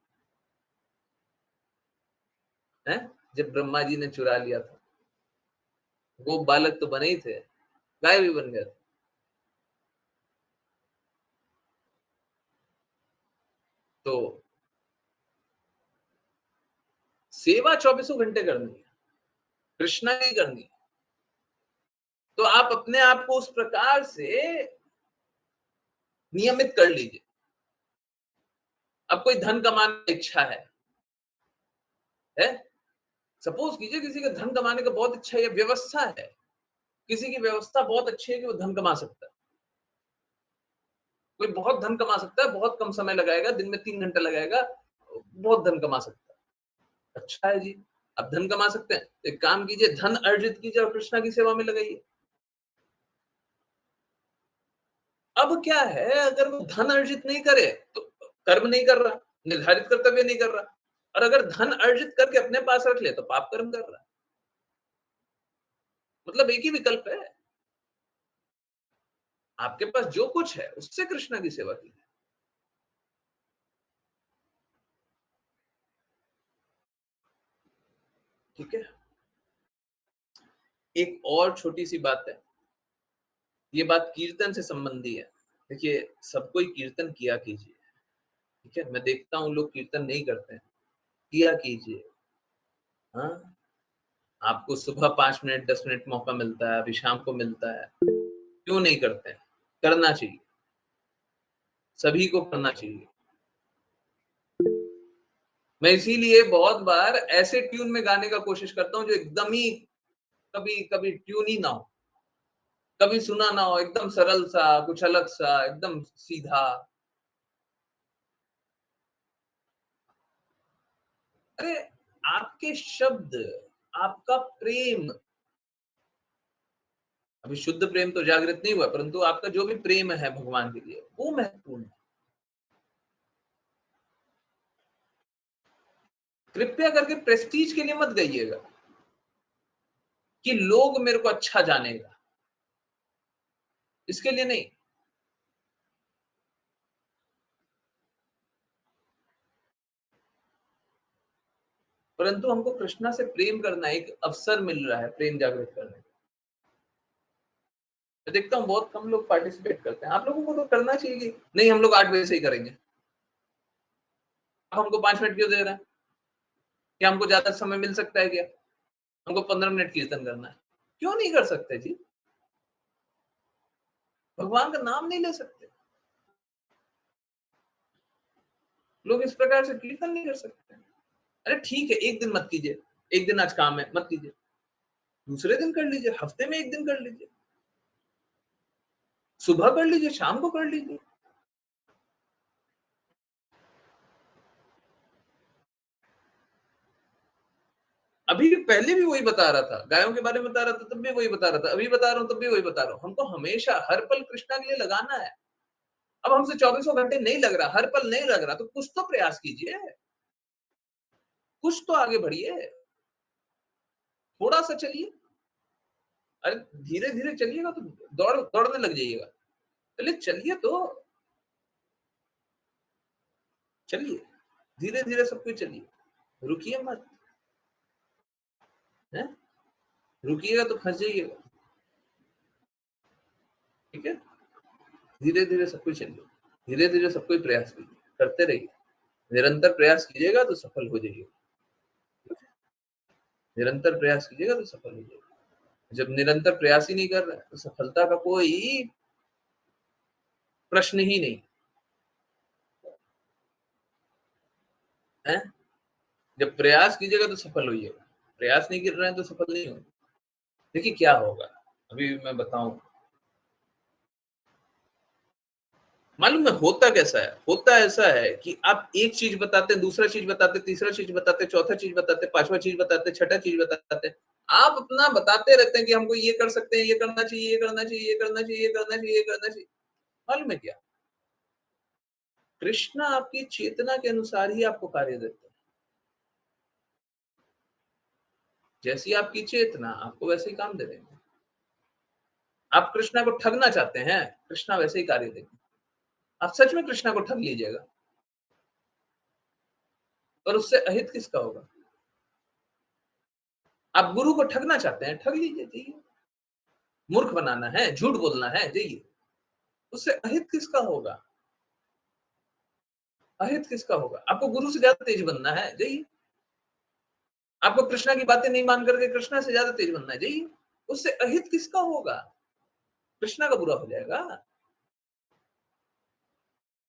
हैं? जब ब्रह्मा जी ने चुरा लिया था, वो बालक तो बने ही थे, गाय भी बन गए थे। तो सेवा चौबीसों घंटे करनी है, कृष्णा की करनी है। तो आप अपने आप को उस प्रकार से नियमित कर लीजिए। अब कोई धन कमाने की इच्छा है? सपोज कीजिए किसी का धन कमाने का बहुत इच्छा है, या व्यवस्था है, किसी की व्यवस्था बहुत अच्छी है कि वो धन कमा सकता है। कोई बहुत धन कमा सकता है, बहुत कम समय लगाएगा, दिन में 3 घंटे लगाएगा, बहुत धन कमा सकता है। अच्छा है जी, आप धन कमा सकते हैं, तो एक काम कीजिए, धन अर्जित कीजिए और कृष्णा की सेवा में लगाइए। अब क्या है, अगर वो धन अर्जित नहीं करे, तो कर्म नहीं कर रहा, निर्धारित कर्तव्य नहीं कर रहा, और अगर धन अर्जित करके अपने पास रख ले, तो पाप कर्म कर रहा है। मतलब एक ही विकल्प है, आपके पास जो कुछ है, उससे कृष्णा की सेवा कीजिए। ठीक है? एक और छोटी-सी बात है, ये बात कीर्तन से संबंधी है। देखिए, सब कोई कीर्तन किया कीजिए, ठीक है? मैं देखता हूँ लोग कीर्तन नहीं करते हैं, किया कीजिए, हाँ? आपको सुबह 5 मिनट, 10 मिनट मौका मिलता है, अभी शाम को मिलता है, क्यों नहीं करते हैं? करना चाहिए, सभी को करना चाहिए। मैं इसीलिए बहुत बार ऐसे ट्यून में गाने का कोशिश करता हूँ जो एकदम ही कभी ट्यून ही ना हो, कभी सुना ना हो, एकदम सरल सा, कुछ अलग सा, एकदम सीधा। अरे! आपके शब्द, आपका प्रेम, अभी शुद्ध प्रेम तो जागृत नहीं हुआ, परंतु आपका जो भी प्रेम है भगवान के लिए, वो महत्वपूर्ण है। कृपया करके प्रेस्टीज के लिए मत गाइएगा कि लोग मेरे को अच्छा जानेगा, इसके लिए नहीं। परंतु हमको कृष्णा से प्रेम करना है, एक अवसर मिल रहा है प्रेम जागृत करने का। मैं देखता हूँ बहुत कम लोग पार्टिसिपेट करते हैं। आप लोगों को तो करना चाहिए कि नहीं, हम लोग 8 बजे से ही करेंगे। आप हमको 5 मिनट क्यों दे रहे हैं? क्या हमको ज़्यादा समय मिल सकता है क्या? हमको 15 मिनट कीर्तन करना है। क्यों नहीं कर सकते जी? भगवान का नाम नहीं ले सकते। लोग इस प्रकार से कीर्तन नहीं कर सकते। अरे ठीक है, 1 दिन मत कीजिए। 1 दिन आज काम है, मत कीजिए। दूसरे दिन कर लीजिए, हफ्ते में 1 दिन कर लीजिए। सुबह कर लीजिए, शाम को कर लीजिए। अभी पहले भी वही बता रहा था, गायों के बारे में बता रहा था, तब भी वही बता रहा था, अभी बता रहा हूँ, तब भी वही बता रहा हूँ। हमको हमेशा हर पल कृष्णा के लिए लगाना है। अब हमसे चौबीसों घंटे नहीं लग रहा, हर पल नहीं लग रहा, तो कुछ तो प्रयास कीजिए, कुछ तो आगे बढ़िए, थोड़ा-सा चलिए। अरे धीरे-धीरे चलिएगा तो दौड़ने लग जाइएगा। पहले चलिए तो, चलिए, धीरे-धीरे सब कुछ चलिए, रुकिए मत, हैं? रुकिएगा तो फँस जाइएगा, ठीक है? धीरे-धीरे सब कुछ चलिए, धीरे-धीरे सब कोई प्रयास कीजिए, करते रहिए, निरंतर प्रयास कीजिएगा तो सफल हो जाइए, निरंतर प्रयास कीजिएगा तो सफल हो जाइए। जब निरंतर प्रयास ही नहीं कर रहे हैं, तो सफलता का कोई प्रश्न ही नहीं है। जब प्रयास कीजिएगा तो सफल होइएगा, प्रयास नहीं कर रहे हैं तो सफल नहीं होंगे। देखिए क्या होगा, अभी मैं बताऊँ, मालूम है होता कैसा है? होता ऐसा है कि आप एक चीज़ बताते हैं, दूसरा चीज़ बताते हैं, तीसरा चीज़ बताते हैं, चौथा चीज़ बताते हैं, पाँचवाँ चीज़ बताते हैं, छठा चीज़ बताते हैं। आप अपना बताते रहते हैं कि हमको ये कर सकते हैं, ये करना चाहिए, ये करना चाहिए, ये करना चाहिए, ये करना चाहिए, ये करना चाहिए। मालूम है क्या? कृष्ण आपकी चेतना के अनुसार ही आपको कार्य देते हैं। जैसी आपकी चेतना, आपको वैसे ही काम दे देंगे। आप कृष्णा को ठगना चाहते हैं, कृष्णा वैसे ही कार्य देंगे। आप सच में कृष्णा को ठग लीजिएगा, पर उससे अहित किसका होगा? आप गुरु को ठगना चाहते हैं, ठग लीजिए, जाइए। मूर्ख बनाना है, झूठ बोलना है, जाइए। उससे अहित किसका होगा? अहित किसका होगा? आपको गुरु से ज़्यादा तेज बनना है, जाइए। आपको कृष्णा की बातें नहीं मान करके कृष्णा से ज़्यादा तेज बनना है, जाइए। उससे अहित किसका होगा? कृष्णा का बुरा हो जाएगा,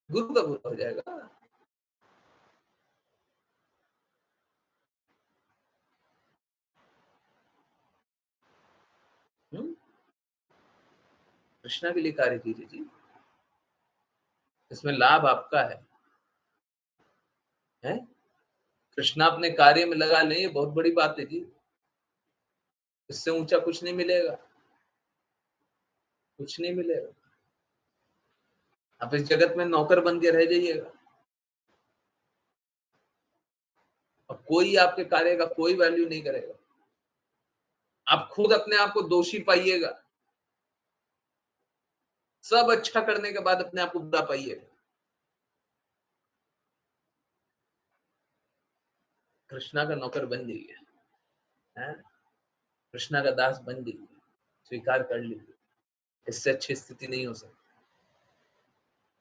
गुरु का बुरा हो जाएगा। हुँ? कृष्णा के लिए कार्य कीजिए जी। इसमें लाभ आपका है, हैं? कृष्णा अपने कार्य में लगा लें, ये बहुत बड़ी बात है जी। इससे ऊँचा कुछ नहीं मिलेगा, कुछ नहीं मिलेगा। आप इस जगत में नौकर बन के रह जाइएगा और कोई आपके कार्य का कोई वैल्यू नहीं करेगा। आप खुद अपने आप को दोषी पाइएगा। सब अच्छा करने के बाद अपने आप को बुरा पाइएगा। कृष्णा का नौकर बन जाइए, हैं? कृष्णा का दास बन जाइए, स्वीकार कर लीजिए। इससे अच्छी स्थिति नहीं हो सकती।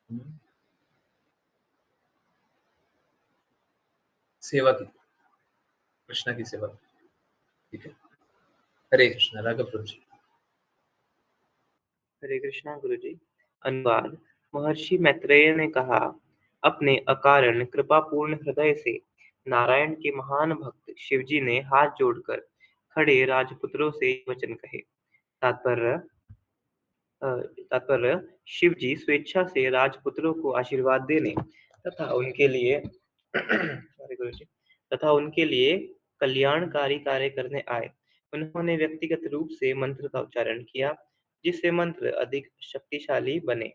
हुँ? सेवा कीजिए, कृष्णा की सेवा कीजिए, ठीक है? हरे कृष्णा, राघव प्रभु जी। हरे कृष्णा गुरुजी। अनुवाद। महर्षि मैत्रेय ने कहा, अपने अकारण कृपापूर्ण हृदय से नारायण के महान भक्त शिवजी ने हाथ जोड़कर खड़े राजपुत्रों से वचन कहे। तात्पर्य अ, तात्पर्य शिवजी स्वेच्छा से राजपुत्रों को आशीर्वाद देने तथा उनके लिए सॉरी गुरुजी, तथा उनके लिए कल्याणकारी कार्य करने आए। उन्होंने व्यक्तिगत रूप से मंत्र का उच्चारण किया, जिससे मंत्र अधिक शक्तिशाली बने,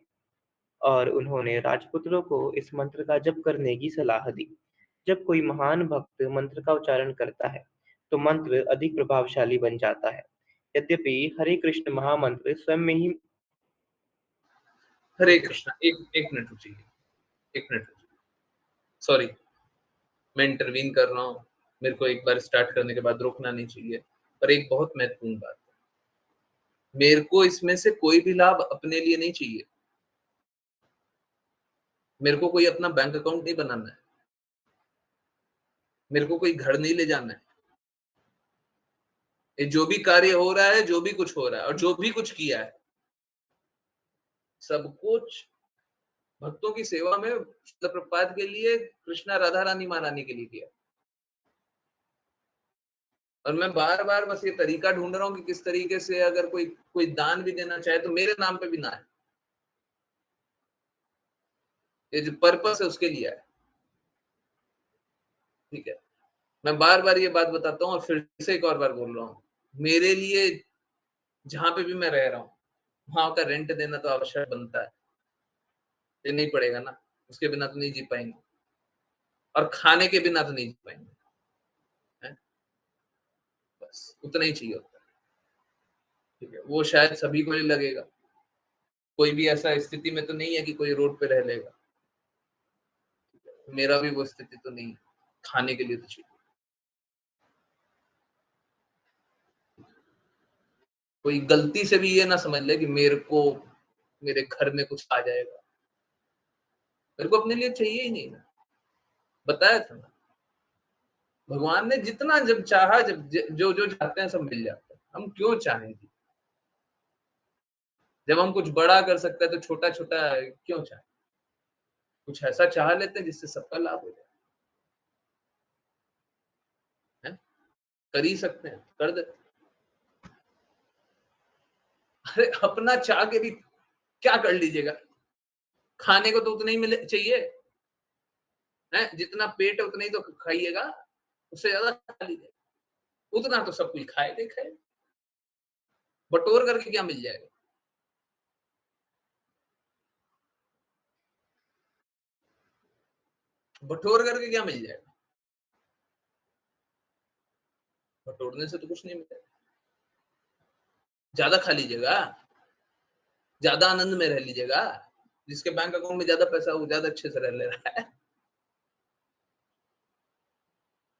और उन्होंने राजपुत्रों को इस मंत्र का जप करने की सलाह दी। जब कोई महान भक्त मंत्र का उच्चारण करता है, तो मंत्र अधिक प्रभावशाली बन जाता है। यद्यपि हरे कृष्ण महामंत्र स्वयं में ही हरे एक कृष्णा, एक मिनट रुकिए, 1 मिनट रुकिए। सॉरी, मैं इंटरवीन कर रहा हूँ। मेरे को एक बार स्टार्ट करने के बाद रोकना नहीं चाहिए। पर एक बहुत महत्वपूर्ण बात है, मेरे को इसमें से कोई भी लाभ अपने लिए नहीं चाहिए। मेरे को कोई अपना बैंक अकाउंट नहीं बनाना है। मेरे को कोई घर नहीं ले जाना है। ये जो भी कार्य हो रहा है, जो भी कुछ हो रहा है और जो भी कुछ किया है, सब कुछ भक्तों की सेवा में शिल प्रभुपाद के लिए, कृष्णा राधा रानी महारानी के लिए किया। और मैं बार-बार बस ये तरीका ढूँढ रहा हूँ कि किस तरीके से अगर कोई कोई दान भी देना चाहे तो मेरे नाम पे भी ना आए। ये जो पर्पस है उसके लिए आए, ठीक है? मैं बार-बार ये बात बताता हूँ और फिर से एक और बार बोल रहा हूँ। मेरे लिए जहाँ पे भी मैं रह रहा हूँ, वहाँ का रेंट देना तो आवश्यक बनता है। देना ही पड़ेगा ना, उसके बिना तो नहीं जी पाएँगे और खाने के बिना तो नहीं जी पाएँगे, हैं? बस उतना ही चाहिए होता है, ठीक है? वो शायद सभी को ही लगेगा। कोई भी ऐसा स्थिति में तो नहीं है कि कोई रोड पे रह लेगा। मेरा भी वो स्थिति तो नहीं है, खाने के लिए तो चाहिए। कोई गलती से भी ये ना समझ ले कि मेरे को मेरे घर में कुछ आ जाएगा। मेरे को अपने लिए चाहिए ही नहीं ना। बताया था ना, भगवान ने जितना जब चाहा, जब जो चाहते हैं सब मिल जाता है। हम क्यों चाहेंगे? जब हम कुछ बड़ा कर सकते हैं तो छोटा-छोटा क्यों चाहें? कुछ ऐसा चाह लेते हैं जिससे सबका लाभ हो जाए, हैं? कर ही सकते हैं, कर देते हैं। अरे अपना चाह के भी क्या कर लीजिएगा? खाने को तो उतना ही मिले चाहिए, हैं? जितना पेट है उतना ही तो खाइएगा, उससे ज़्यादा खा लीजिए। उतना तो सब कोई खाएगा ही खाएगा। बटोर करके क्या मिल जाएगा? बटोर करके क्या मिल जाएगा? बटोरने से तो कुछ नहीं मिलेगा। ज़्यादा खा लीजिएगा, ज़्यादा आनंद में रह लीजिएगा। जिसके बैंक अकाउंट में ज़्यादा पैसा है वो ज़्यादा अच्छे से रह ले रहा है।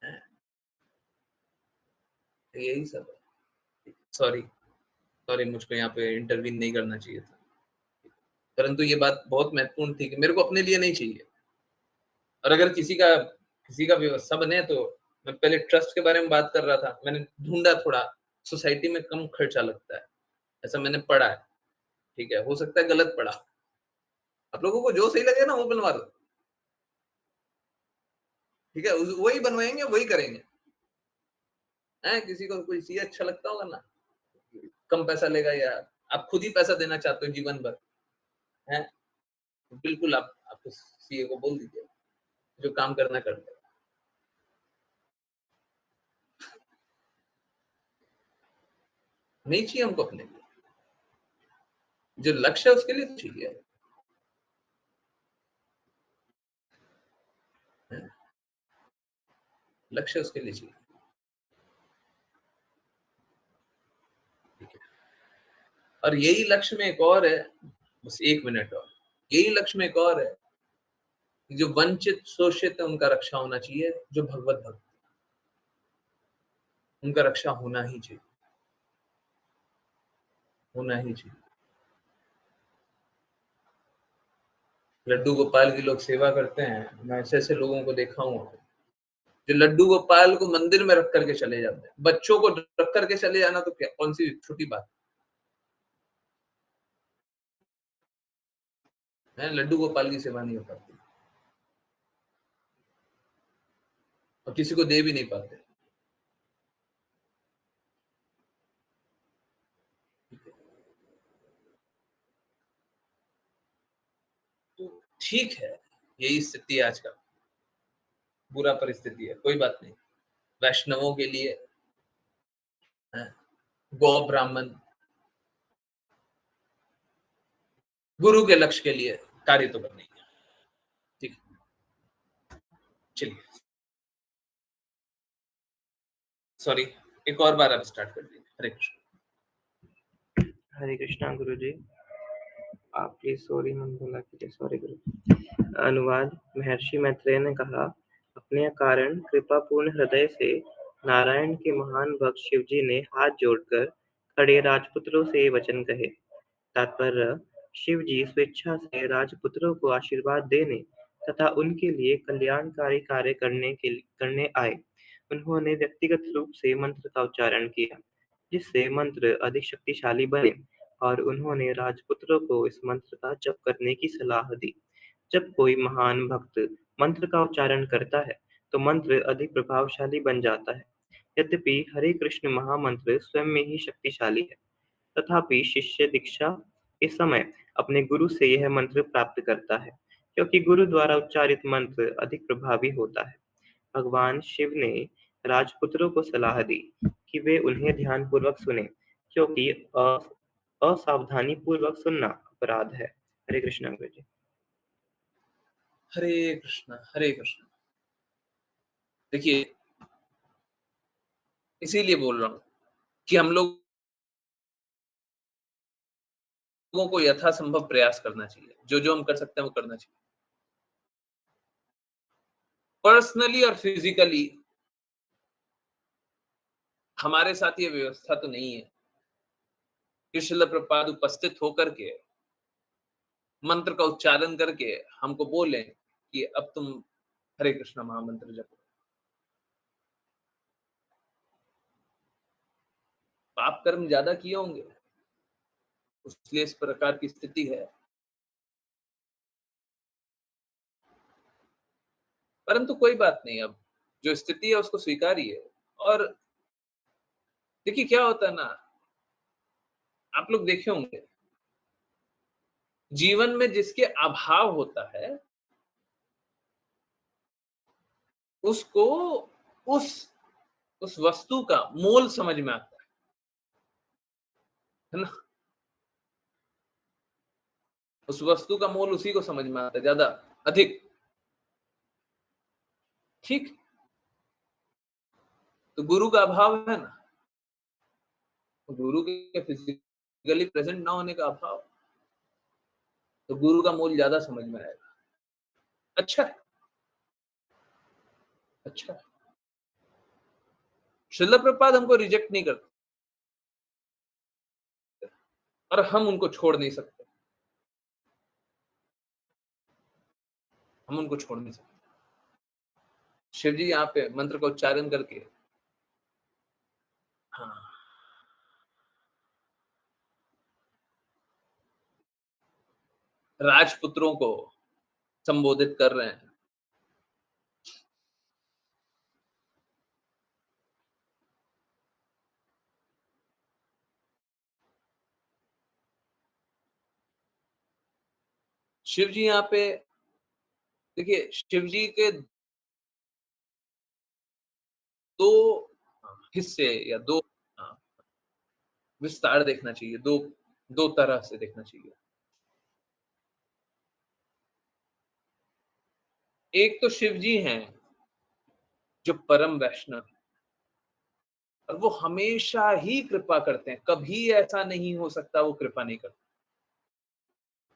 हैं? तो यही सब है। सॉरी, सॉरी मुझको यहाँ पे इंटरवीन नहीं करना चाहिए था। परंतु ये बात बहुत महत्वपूर्ण थी कि मेरे को अपने लिए नहीं चाहिए। और अगर किसी का व्यवस्था बने तो मैं पहले ट्रस्ट के बारे में बात कर रहा था। मैंने ढूँढा थोड़ा, सोसाइटी में कम खर्चा लगता है। ऐसा मैंने पढ़ा है, ठीक है? हो सकता है गलत पढ़ा। आप लोगों को जो सही लगे ना वो बनवा लो, ठीक है? उस वही बनवाएँगे, वही करेंगे। हैं? किसी को कोई सीए अच्छा लगता होगा ना, कम पैसा लेगा या आप खुद ही पैसा देना चाहते हो जीवन भर, हैं? तो बिल्कुल आप उस सीए को बोल दीजिए, जो काम करना कर दे। नहीं चाहिए हमको अपने लिए, जो लक्ष्य है उसके लिए तो चाहिए, हैं? लक्ष्य उसके लिए चाहिए, ठीक है? और यही लक्ष्य में एक और है, बस 1 मिनट और, यही लक्ष्य में एक और है, कि जो वंचित, शोषित है उनका रक्षा होना चाहिए, जो भगवत भक्त, उनका रक्षा होना ही चाहिए, होना ही चाहिए। लड्डू गोपाल की लोग सेवा करते हैं, मैं ऐसे-ऐसे लोगों को देखा हूँ, जो लड्डू गोपाल को मंदिर में रख करके चले जाते हैं। बच्चों को रख करके चले जाना तो क्या कौन-सी छोटी बात है, लड्डू गोपाल की सेवा नहीं हो पाती और किसी को दे भी नहीं पाते। तो ठीक है, यही स्थिति है आजकल, बुरा परिस्थिति है, कोई बात नहीं। वैष्णवों के लिए हैं, गौ ब्राह्मण, गुरु के लक्ष्य के लिए कार्य तो करना ही है। ठीक है, चलिए, सॉरी, एक और बार आप स्टार्ट कर दीजिए। हरे कृष्ण। हरे कृष्णा गुरु जी। आप प्लीज सॉरी मत बोला कीजिए। सॉरी गुरु। अनुवाद। महर्षि मैत्रेय ने कहा, अपने कारण कृपापूर्ण हृदय से नारायण के महान भक्त शिवजी ने हाथ जोड़कर खड़े राजपुत्रों से ये वचन कहे। तात्पर्य, शिवजी स्वेच्छा से राजपुत्रों को आशीर्वाद देने तथा उनके लिए कल्याणकारी कार्य करने आए। उन्होंने व्यक्तिगत रूप से मंत्र का उच्चारण किया, जिससे मंत्र अधिक शक्तिशाली बने, और उन्होंने राजपुत्रों को इस मंत्र का जप करने की सलाह दी। जब कोई महान भक्त मंत्र का उच्चारण करता है, तो मंत्र अधिक प्रभावशाली बन जाता है। यद्यपि हरे कृष्ण महामंत्र स्वयं में ही शक्तिशाली है, तथापि शिष्य दीक्षा के समय अपने गुरु से यह मंत्र प्राप्त करता है, क्योंकि गुरु द्वारा उच्चारित मंत्र अधिक प्रभावी होता है। भगवान शिव ने राजपुत्रों को सलाह दी कि वे उन्हें ध्यानपूर्वक सुने, क्योंकि असावधानी पूर्वक सुनना अपराध है। हरे कृष्ण गुरु जी। हरे कृष्ण, हरे कृष्ण। देखिए, इसीलिए बोल रहा हूँ कि हम लोगों को यथासंभव प्रयास करना चाहिए। जो-जो हम कर सकते हैं वो करना चाहिए। पर्सनली और फिजिकली हमारे साथ ये व्यवस्था तो नहीं है कि श्रील प्रभुपाद उपस्थित होकर के मंत्र का उच्चारण करके हमको बोले कि अब तुम हरे कृष्ण महामंत्र जपो। पाप कर्म ज्यादा किए होंगे, इसलिए इस प्रकार की स्थिति है। परंतु कोई बात नहीं, अब जो स्थिति है उसको स्वीकारिए। और देखिए क्या होता है ना, आप लोग देखे होंगे, जीवन में जिसके अभाव होता है, उसको उस उस वस्तु का मोल समझ में आता है ना? उस वस्तु का मोल उसी को समझ में आता है ज्यादा अधिक। ठीक। तो गुरु का अभाव है ना, गुरु के फिजिकली प्रेजेंट ना होने का अभाव, तो गुरु का मोल ज्यादा समझ में आएगा। अच्छा। अच्छा। श्रील प्रभुपाद हमको रिजेक्ट नहीं करते और हम उनको छोड़ नहीं सकते। हम उनको छोड़ नहीं सकते। शिव जी यहाँ पे मंत्र का उच्चारण करके, हाँ, राजपुत्रों को संबोधित कर रहे हैं। शिव जी यहाँ पे, देखिए शिव जी के दो हिस्से या दो विस्तार देखना चाहिए, दो दो तरह से देखना चाहिए। एक तो शिव जी हैं जो परम वैष्णव हैं, और वो हमेशा ही कृपा करते हैं, कभी ऐसा नहीं हो सकता वो कृपा नहीं करते।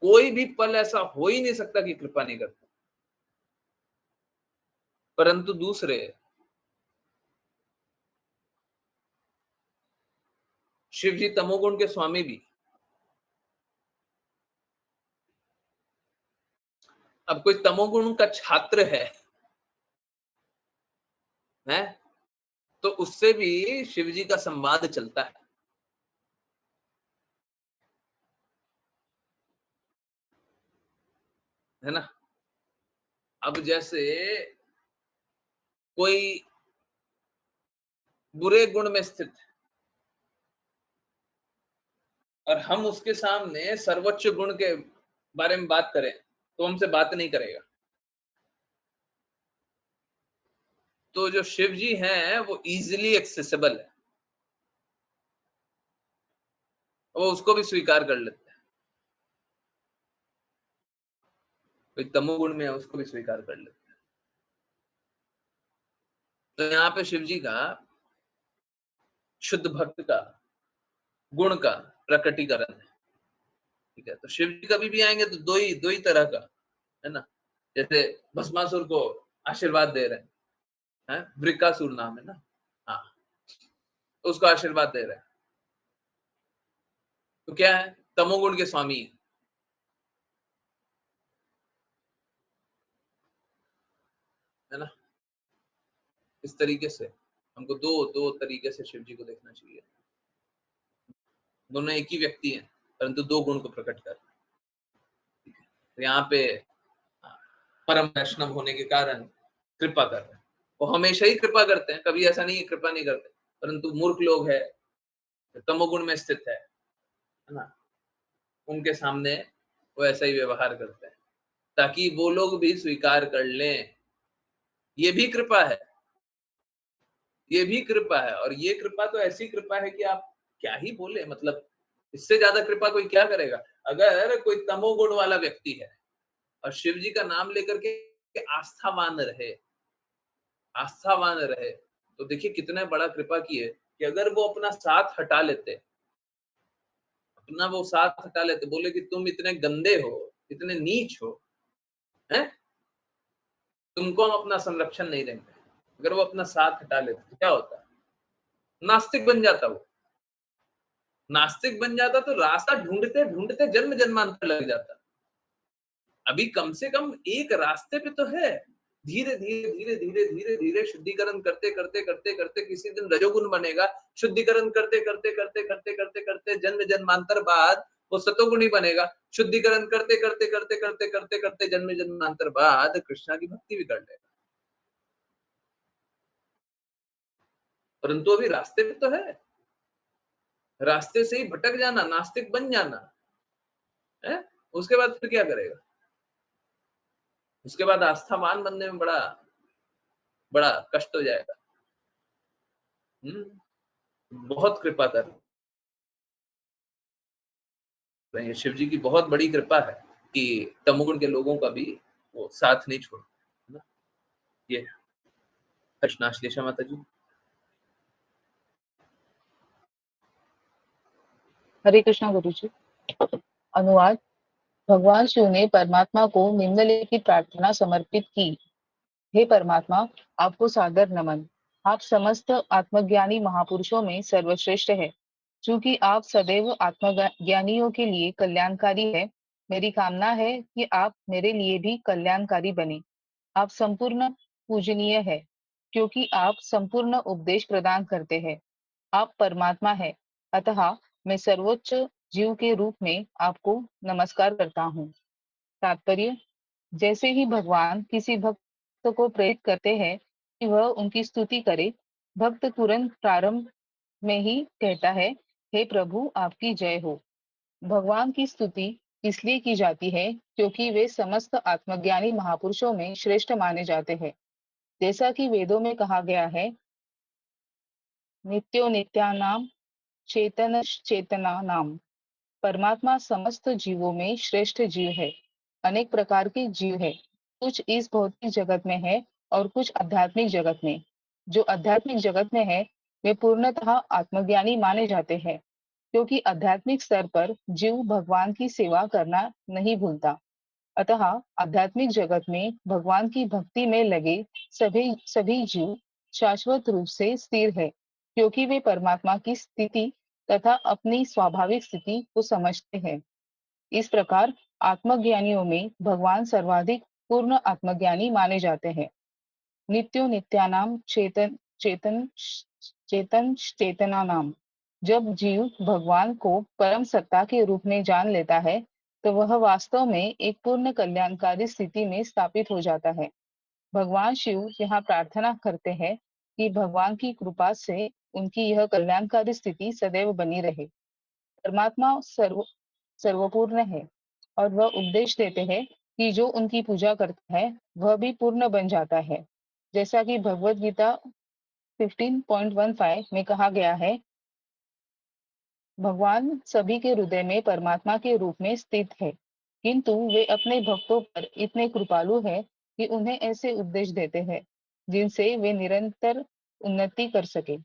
कोई भी पल ऐसा हो ही नहीं सकता कि कृपा नहीं करते। परंतु दूसरे, शिव जी तमोगुण के स्वामी भी। अब कोई तमोगुण का छात्र है तो उससे भी शिव जी का संवाद चलता है ना? अब जैसे कोई बुरे गुण में स्थित है और हम उसके सामने सर्वोच्च गुण के बारे में बात करें, तो हमसे बात नहीं करेगा। तो जो शिव जी हैं वो इजीली एक्सेसिबल है, वो उसको भी स्वीकार कर लेते हैं। कोई तमोगुण में है उसको भी स्वीकार कर लेते हैं। तो यहाँ पे शिव जी का शुद्ध भक्त का गुण का प्रकटीकरण है। ठीक है, तो शिव जी कभी भी आएंगे तो दो ही तरह का है ना। जैसे भस्मासुर को आशीर्वाद दे रहे हैं, वृकासुर नाम है ना, हाँ, तो उसको आशीर्वाद दे रहे हैं, तो क्या है, तमोगुण के स्वामी है ना। इस तरीके से हमको दो दो तरीके से शिव जी को देखना चाहिए। दोनों एक ही व्यक्ति हैं, परंतु दो गुण को प्रकट कर रहे हैं। तो यहाँ पे परम वैष्णव होने के कारण कृपा कर रहे हैं। वो हमेशा ही कृपा करते हैं, कभी ऐसा नहीं है कृपा नहीं करते। परंतु मूर्ख लोग है, तमोगुण में स्थित है ना, उनके सामने वो ऐसा ही व्यवहार करते हैं, ताकि वो लोग भी स्वीकार कर लें ये भी कृपा है, ये भी कृपा है। और ये कृपा तो ऐसी कृपा है कि आप क्या ही बोले, मतलब इससे ज्यादा कृपा कोई क्या करेगा। अगर कोई तमोगुण वाला व्यक्ति है और शिव जी का नाम लेकर के आस्थावान रहे, तो देखिए कितना बड़ा कृपा की है कि अगर वो अपना साथ हटा लेते, अपना वो साथ हटा लेते, बोले कि तुम इतने गंदे हो, इतने नीच हो, हैं, तुमको हम अपना संरक्षण नहीं देंगे। अगर वो अपना साथ हटा लेते तो क्या होता? नास्तिक बन जाता वो। नास्तिक बन जाता तो रास्ता ढूंढते ढूंढते जन्म जन्मांतर लग जाता। अभी कम से कम एक रास्ते पे तो है। धीरे धीरे धीरे धीरे धीरे धीरे शुद्धिकरण करते करते करते करते किसी दिन रजोगुण बनेगा। शुद्धिकरण करते करते करते करते करते करते जन्म जन्मांतर बाद वो सतोगुणी बनेगा। शुद्धिकरण करते करते करते करते करते करते जन्म जन्मांतर बाद कृष्णा की भक्ति भी कर लेगा। परंतु अभी रास्ते पे तो है। रास्ते से ही भटक जाना, नास्तिक बन जाना है, उसके बाद फिर क्या करेगा? उसके बाद आस्थावान बनने में बड़ा बड़ा कष्ट हो जाएगा। बहुत कृपा कर रहे हैं, शिव जी की बहुत बड़ी कृपा है कि तमोगुण के लोगों का भी वो साथ नहीं छोड़ा, है ना? ये कृष्णा श्लेषा माता जी। हरे कृष्णा गुरु जी। अनुवाद। भगवान शिव ने परमात्मा को निम्नलिखित प्रार्थना समर्पित की। हे परमात्मा, आपको सादर नमन। आप समस्त आत्मज्ञानी महापुरुषों में सर्वश्रेष्ठ है। चूंकि आप सदैव आत्मज्ञानियों के लिए कल्याणकारी है, मेरी कामना है कि आप मेरे लिए भी कल्याणकारी बने। आप संपूर्ण पूजनीय है, क्योंकि आप संपूर्ण उपदेश प्रदान करते हैं। आप परमात्मा है, अतः मैं सर्वोच्च जीव के रूप में आपको नमस्कार करता हूँ। तात्पर्य। जैसे ही भगवान किसी भक्त को प्रेरित करते हैं कि वह उनकी स्तुति करे, भक्त तुरंत प्रारंभ में ही कहता है, हे प्रभु, आपकी जय हो। भगवान की स्तुति इसलिए की जाती है क्योंकि वे समस्त आत्मज्ञानी महापुरुषों में श्रेष्ठ माने जाते हैं। जैसा कि वेदों में कहा गया है, नित्यो नित्यानाम चेतन चेतना नाम। परमात्मा समस्त जीवों में श्रेष्ठ जीव है। अनेक प्रकार के जीव है, कुछ इस भौतिक जगत में है और कुछ आध्यात्मिक जगत में। जो आध्यात्मिक जगत में है, वे पूर्णतः आत्मज्ञानी माने जाते हैं, क्योंकि आध्यात्मिक स्तर पर जीव भगवान की सेवा करना नहीं भूलता। अतः आध्यात्मिक जगत में भगवान की भक्ति में लगे सभी सभी जीव शाश्वत रूप से स्थिर है, क्योंकि वे परमात्मा की स्थिति तथा अपनी स्वाभाविक स्थिति को समझते हैं। इस प्रकार आत्मज्ञानियों में भगवान सर्वाधिक पूर्ण आत्मज्ञानी माने जाते हैं। नित्यो नित्यानाम चेतन चेतन चेतन चेतना नाम। जब जीव भगवान को परम सत्ता के रूप में जान लेता है, तो वह वास्तव में एक पूर्ण कल्याणकारी स्थिति में स्थापित हो जाता है। भगवान शिव यहाँ प्रार्थना करते हैं कि भगवान की कृपा से उनकी यह कल्याणकारी स्थिति सदैव बनी रहे। परमात्मा सर्वपूर्ण है और वह उपदेश देते हैं कि जो उनकी पूजा करता है वह भी पूर्ण बन जाता है। जैसा कि भगवत गीता 15.15 में कहा गया है, भगवान सभी के हृदय में परमात्मा के रूप में स्थित है, किंतु वे अपने भक्तों पर इतने कृपालु हैं कि उन्हें ऐसे उपदेश देते हैं जिनसे वे निरंतर उन्नति कर सके।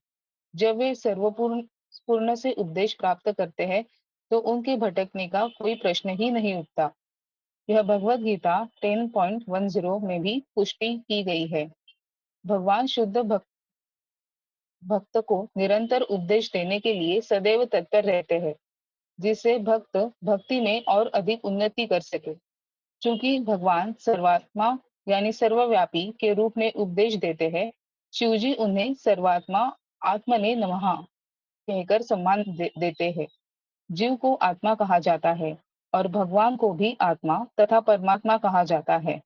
जब वे सर्वपूर्ण पूर्ण से उपदेश प्राप्त करते हैं, तो उनके भटकने का कोई प्रश्न ही नहीं उठता। यह भगवत गीता 10.10 में भी पुष्टि की गई है। भगवान शुद्ध भक्त को निरंतर उपदेश देने के लिए सदैव तत्पर रहते हैं, जिससे भक्त भक्ति में और अधिक उन्नति कर सके। चूंकि भगवान सर्वात्मा यानी सर्वव्यापी के रूप में उपदेश देते हैं, शिवजी उन्हें सर्वात्मा आत्मने नमः कहकर सम्मान देते हैं। जीव को आत्मा कहा जाता है और भगवान को भी आत्मा तथा परमात्मा कहा जाता है।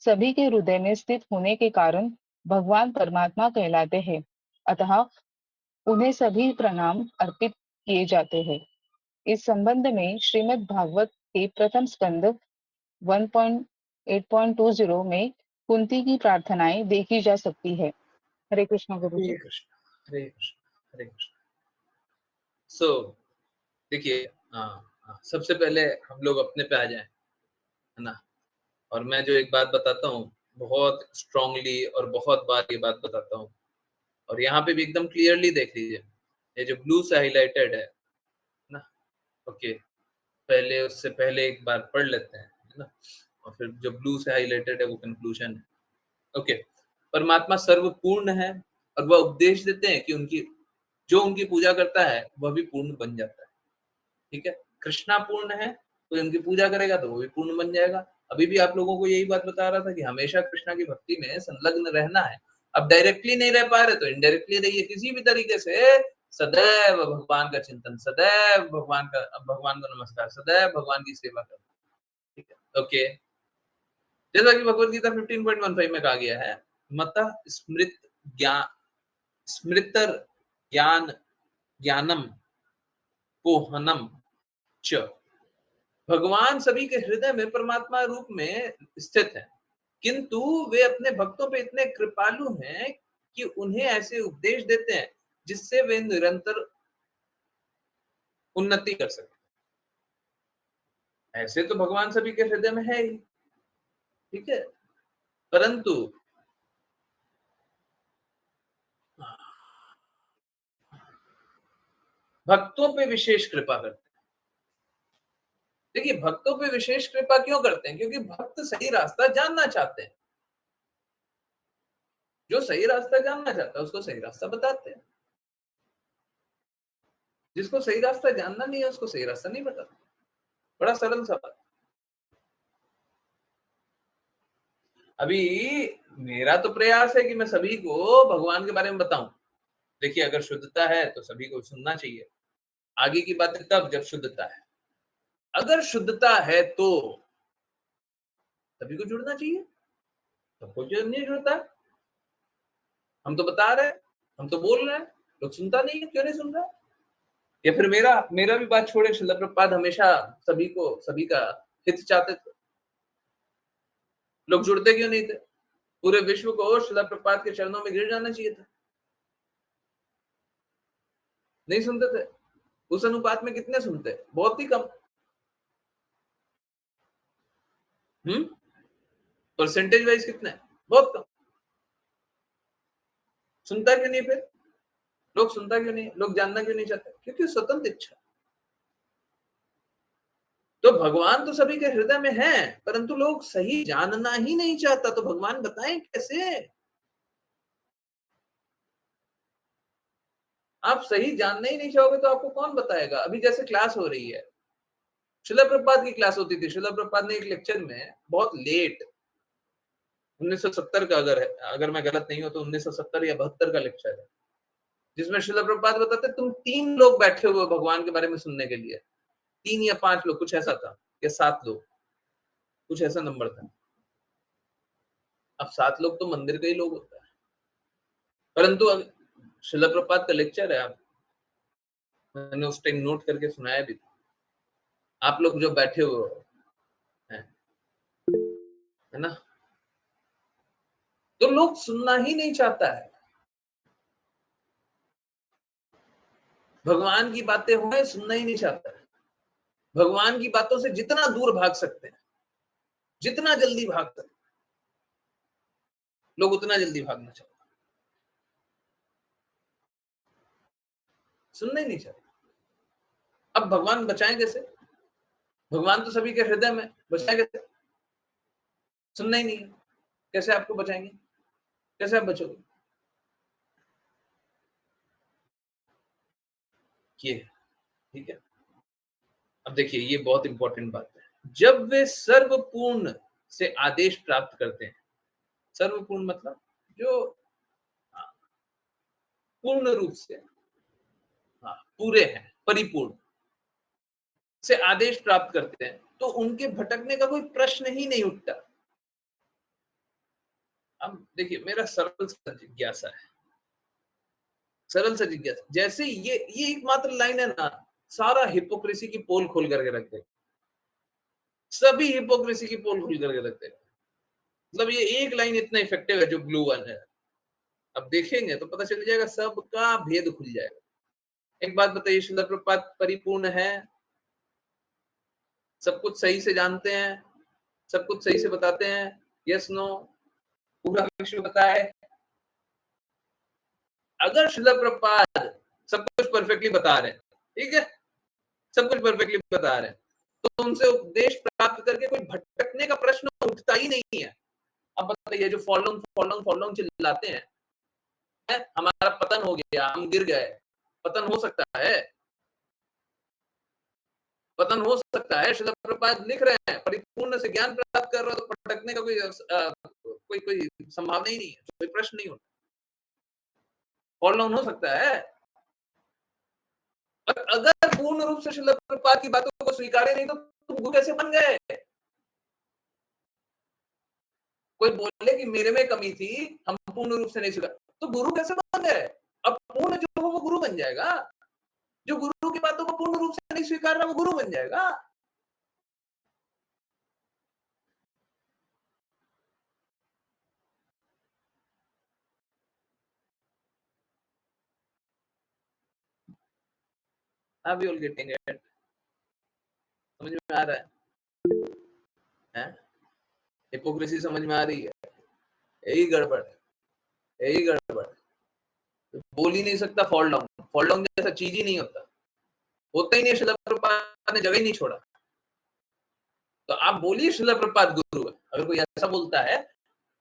सभी के हृदय में स्थित होने के कारण भगवान परमात्मा कहलाते हैं, अतः उन्हें सभी प्रणाम अर्पित किए जाते हैं। इस संबंध में श्रीमद् भागवत के प्रथम स्कंद 1.8.20 में कुंती की प्रार्थनाएं देखी जा सकती है। हरे कृष्ण गुरु जी। हरे कृष्ण हरे कृष्ण हरे कृष्ण। सो देखिए, सबसे पहले हम लोग अपने पे आ जाएं, है ना? और मैं जो एक बात बताता हूँ, बहुत स्ट्रांगली और बहुत बार ये बात बताता हूँ, और यहाँ पे भी एकदम क्लियरली देख लीजिए, ये जो ब्लू से हाइलाइटेड है ना, ओके, पहले उससे पहले एक बार पढ़ लेते हैं, है ना? और फिर जो ब्लू से हाइलाइटेड है वो कंक्लूजन है। ओके, परमात्मा सर्वपूर्ण है और वह उपदेश देते हैं कि जो उनकी पूजा करता है वह भी पूर्ण बन जाता है। ठीक है, कृष्णा पूर्ण है, कोई उनकी पूजा करेगा तो वो भी पूर्ण बन जाएगा। अभी भी आप लोगों को यही बात बता रहा था कि हमेशा कृष्णा की भक्ति में संलग्न रहना है। अब डायरेक्टली नहीं रह पा रहे तो इनडायरेक्टली रहिए, किसी भी तरीके से सदैव भगवान का चिंतन, सदैव भगवान को नमस्कार, सदैव भगवान की सेवा करना। ठीक है, ओके। जैसा कि भगवत गीता 15.15 में कहा गया है, मतः स्मृतर ज्ञानम कोहनम च। भगवान सभी के हृदय में परमात्मा रूप में स्थित है, किंतु वे अपने भक्तों पे इतने कृपालु हैं कि उन्हें ऐसे उपदेश देते हैं जिससे वे निरंतर उन्नति कर सके। ऐसे तो भगवान सभी के हृदय में है ही, ठीक है, परंतु भक्तों पे विशेष कृपा करते हैं। देखिए, भक्तों पे विशेष कृपा क्यों करते हैं? क्योंकि भक्त सही रास्ता जानना चाहते हैं। जो सही रास्ता जानना चाहता है उसको सही रास्ता बताते हैं। जिसको सही रास्ता जानना नहीं है उसको सही रास्ता नहीं बताते। बड़ा सरल सा बात। अभी मेरा तो प्रयास है कि मैं सभी को भगवान के बारे में बताऊं। देखिए, अगर शुद्धता है तो सभी को सुनना चाहिए। आगे की बातें तब जब शुद्धता है। अगर शुद्धता है तो सभी को जुड़ना चाहिए। सबको जो नहीं जुड़ता, हम तो बता रहे हैं, हम तो बोल रहे हैं, लोग सुनता नहीं है। क्यों नहीं सुन रहा? या फिर मेरा भी बात छोड़े, श्रील प्रभुपाद हमेशा सभी का हित चाहते थे। लोग जुड़ते क्यों नहीं थे? पूरे विश्व को श्रील प्रभुपाद के चरणों में गिर जाना चाहिए था। नहीं सुनते थे। उस अनुपात में कितने सुनते? बहुत ही कम। परसेंटेज वाइज कितने? बहुत कम। सुनता क्यों नहीं फिर? लोग सुनता क्यों नहीं? लोग जानना क्यों नहीं चाहते? क्योंकि स्वतंत्र इच्छा। तो भगवान तो सभी के हृदय में है, परंतु लोग सही जानना ही नहीं चाहता, तो भगवान बताएं कैसे? आप सही जानना ही नहीं चाहोगे तो आपको कौन बताएगा? अभी जैसे क्लास हो रही है, श्रील प्रभुपाद की क्लास होती थी। श्रील प्रभुपाद ने एक लेक्चर में बहुत लेट 1970 का, अगर मैं गलत नहीं हूं तो 1970 या 72 का लेक्चर है, जिसमें श्रील प्रभुपाद बताते तुम 3 लोग बैठे हुए भगवान के बारे में सुनने के लिए। 3 या 5 लोग, कुछ ऐसा था, या 7 लोग, कुछ ऐसा नंबर था। अब 7 लोग तो मंदिर के ही लोग होता है, परंतु श्रील प्रभुपाद का लेक्चर है। मैंने उस टाइम नोट करके सुनाया भी था। आप लोग जो बैठे हुए हैं, है ना, तो लोग सुनना ही नहीं चाहता है। भगवान की बातें हो सुनना ही नहीं चाहता है। भगवान की बातों से जितना दूर भाग सकते हैं, जितना जल्दी भाग सकते हैं, लोग उतना जल्दी भागना चाहते हैं। सुनना ही नहीं चाहते। अब भगवान बचाएं कैसे? भगवान तो सभी के हृदय में, बचाएं कैसे? सुनना ही नहीं है, कैसे आपको बचाएंगे? कैसे आप बचोगे? ये, ठीक है। अब देखिए, ये बहुत इंपॉर्टेंट बात है। जब वे सर्वपूर्ण से आदेश प्राप्त करते हैं, सर्वपूर्ण मतलब जो पूर्ण रूप से, पूरे हैं, परिपूर्ण से आदेश प्राप्त करते हैं, तो उनके भटकने का कोई प्रश्न ही नहीं उठता। अब देखिए, मेरा सरल सा जिज्ञासा है, सरल सा जिज्ञासा। जैसे ये एकमात्र लाइन है ना, सारा हिपोक्रेसी की पोल खोल करके रख दे। सभी हिपोक्रेसी की पोल खोल करके रख दे। मतलब ये एक लाइन इतना इफेक्टिव है जो ब्लू वन है। अब देखेंगे तो पता चल जाएगा, सबका भेद खुल जाएगा। एक बात बताइए, श्रील प्रभुपाद परिपूर्ण है, सब कुछ सही से जानते हैं, सब कुछ सही से बताते हैं, यस नो, पूरा विश्व पता है। अगर श्रील प्रभुपाद सब कुछ परफेक्टली बता रहे हैं, ठीक है, सब कुछ परफेक्टली बता रहे हैं, तो उनसे उपदेश प्राप्त करके कोई भटकने का प्रश्न उठता ही नहीं है। अब बताइए, जो फॉलोइंग चिल्लाते हैं, हमारा पतन हो गया, हम गिर गए, पतन हो सकता है? पतन हो सकता है। श्रील प्रभुपाद लिख रहे हैं, परिपूर्ण से ज्ञान प्राप्त कर रहे हो तो पटकने का कोई संभावना ही नहीं है, कोई प्रश्न नहीं होता। फॉल डाउन हो सकता है। और अगर पूर्ण रूप से श्रील प्रभुपाद की बातों को स्वीकारे नहीं तो तुम गुरु कैसे बन गए? कोई बोले कि मेरे में कमी थी, हम पूर्ण रूप से नहीं स्वीकार, तो गुरु कैसे बन गए? अब पूर्ण जो हो वो गुरु बन जाएगा। जो गुरु की बातों को पूर्ण रूप से नहीं स्वीकार रहा वो गुरु बन जाएगा। Are we all getting it? समझ में आ रहा है? हिपोक्रेसी समझ में आ रही है? यही गड़बड़ है, यही गड़बड़ है। बोल ही नहीं सकता फॉल डाउन जैसा चीज ही नहीं होता ही नहीं। श्रील प्रभुपाद ने जगह ही नहीं छोड़ा। तो आप बोलिए श्रील प्रभुपाद गुरु है। अगर कोई ऐसा बोलता है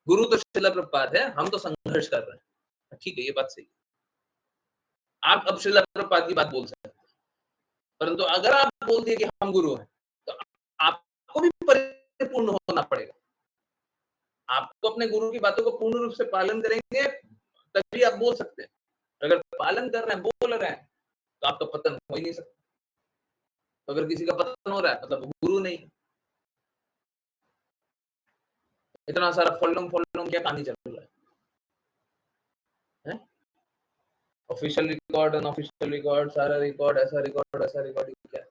गुरु तो श्रील प्रभुपाद है, हम तो संघर्ष कर रहे हैं, ठीक है, ये बात सही। आप अब श्रील प्रभुपाद की बात बोल सकते हैं, परंतु अगर आप बोल दिए कि हम गुरु हैं तो आपको भी परिपूर्ण होना पड़ेगा। आपको अपने गुरु की बातों को पूर्ण रूप से पालन करेंगे तभी आप बोल सकते हैं। अगर पालन कर रहे हैं, बोल रहे हैं, तो आपका पतन हो ही नहीं सकता। तो अगर किसी का पतन हो रहा है मतलब गुरु नहीं। इतना सारा फॉलोइंग क्या कहानी चल रहा है? ऑफिशियल रिकॉर्ड, अनऑफिशियल रिकॉर्ड, सारा रिकॉर्ड, ऐसा रिकॉर्ड क्या?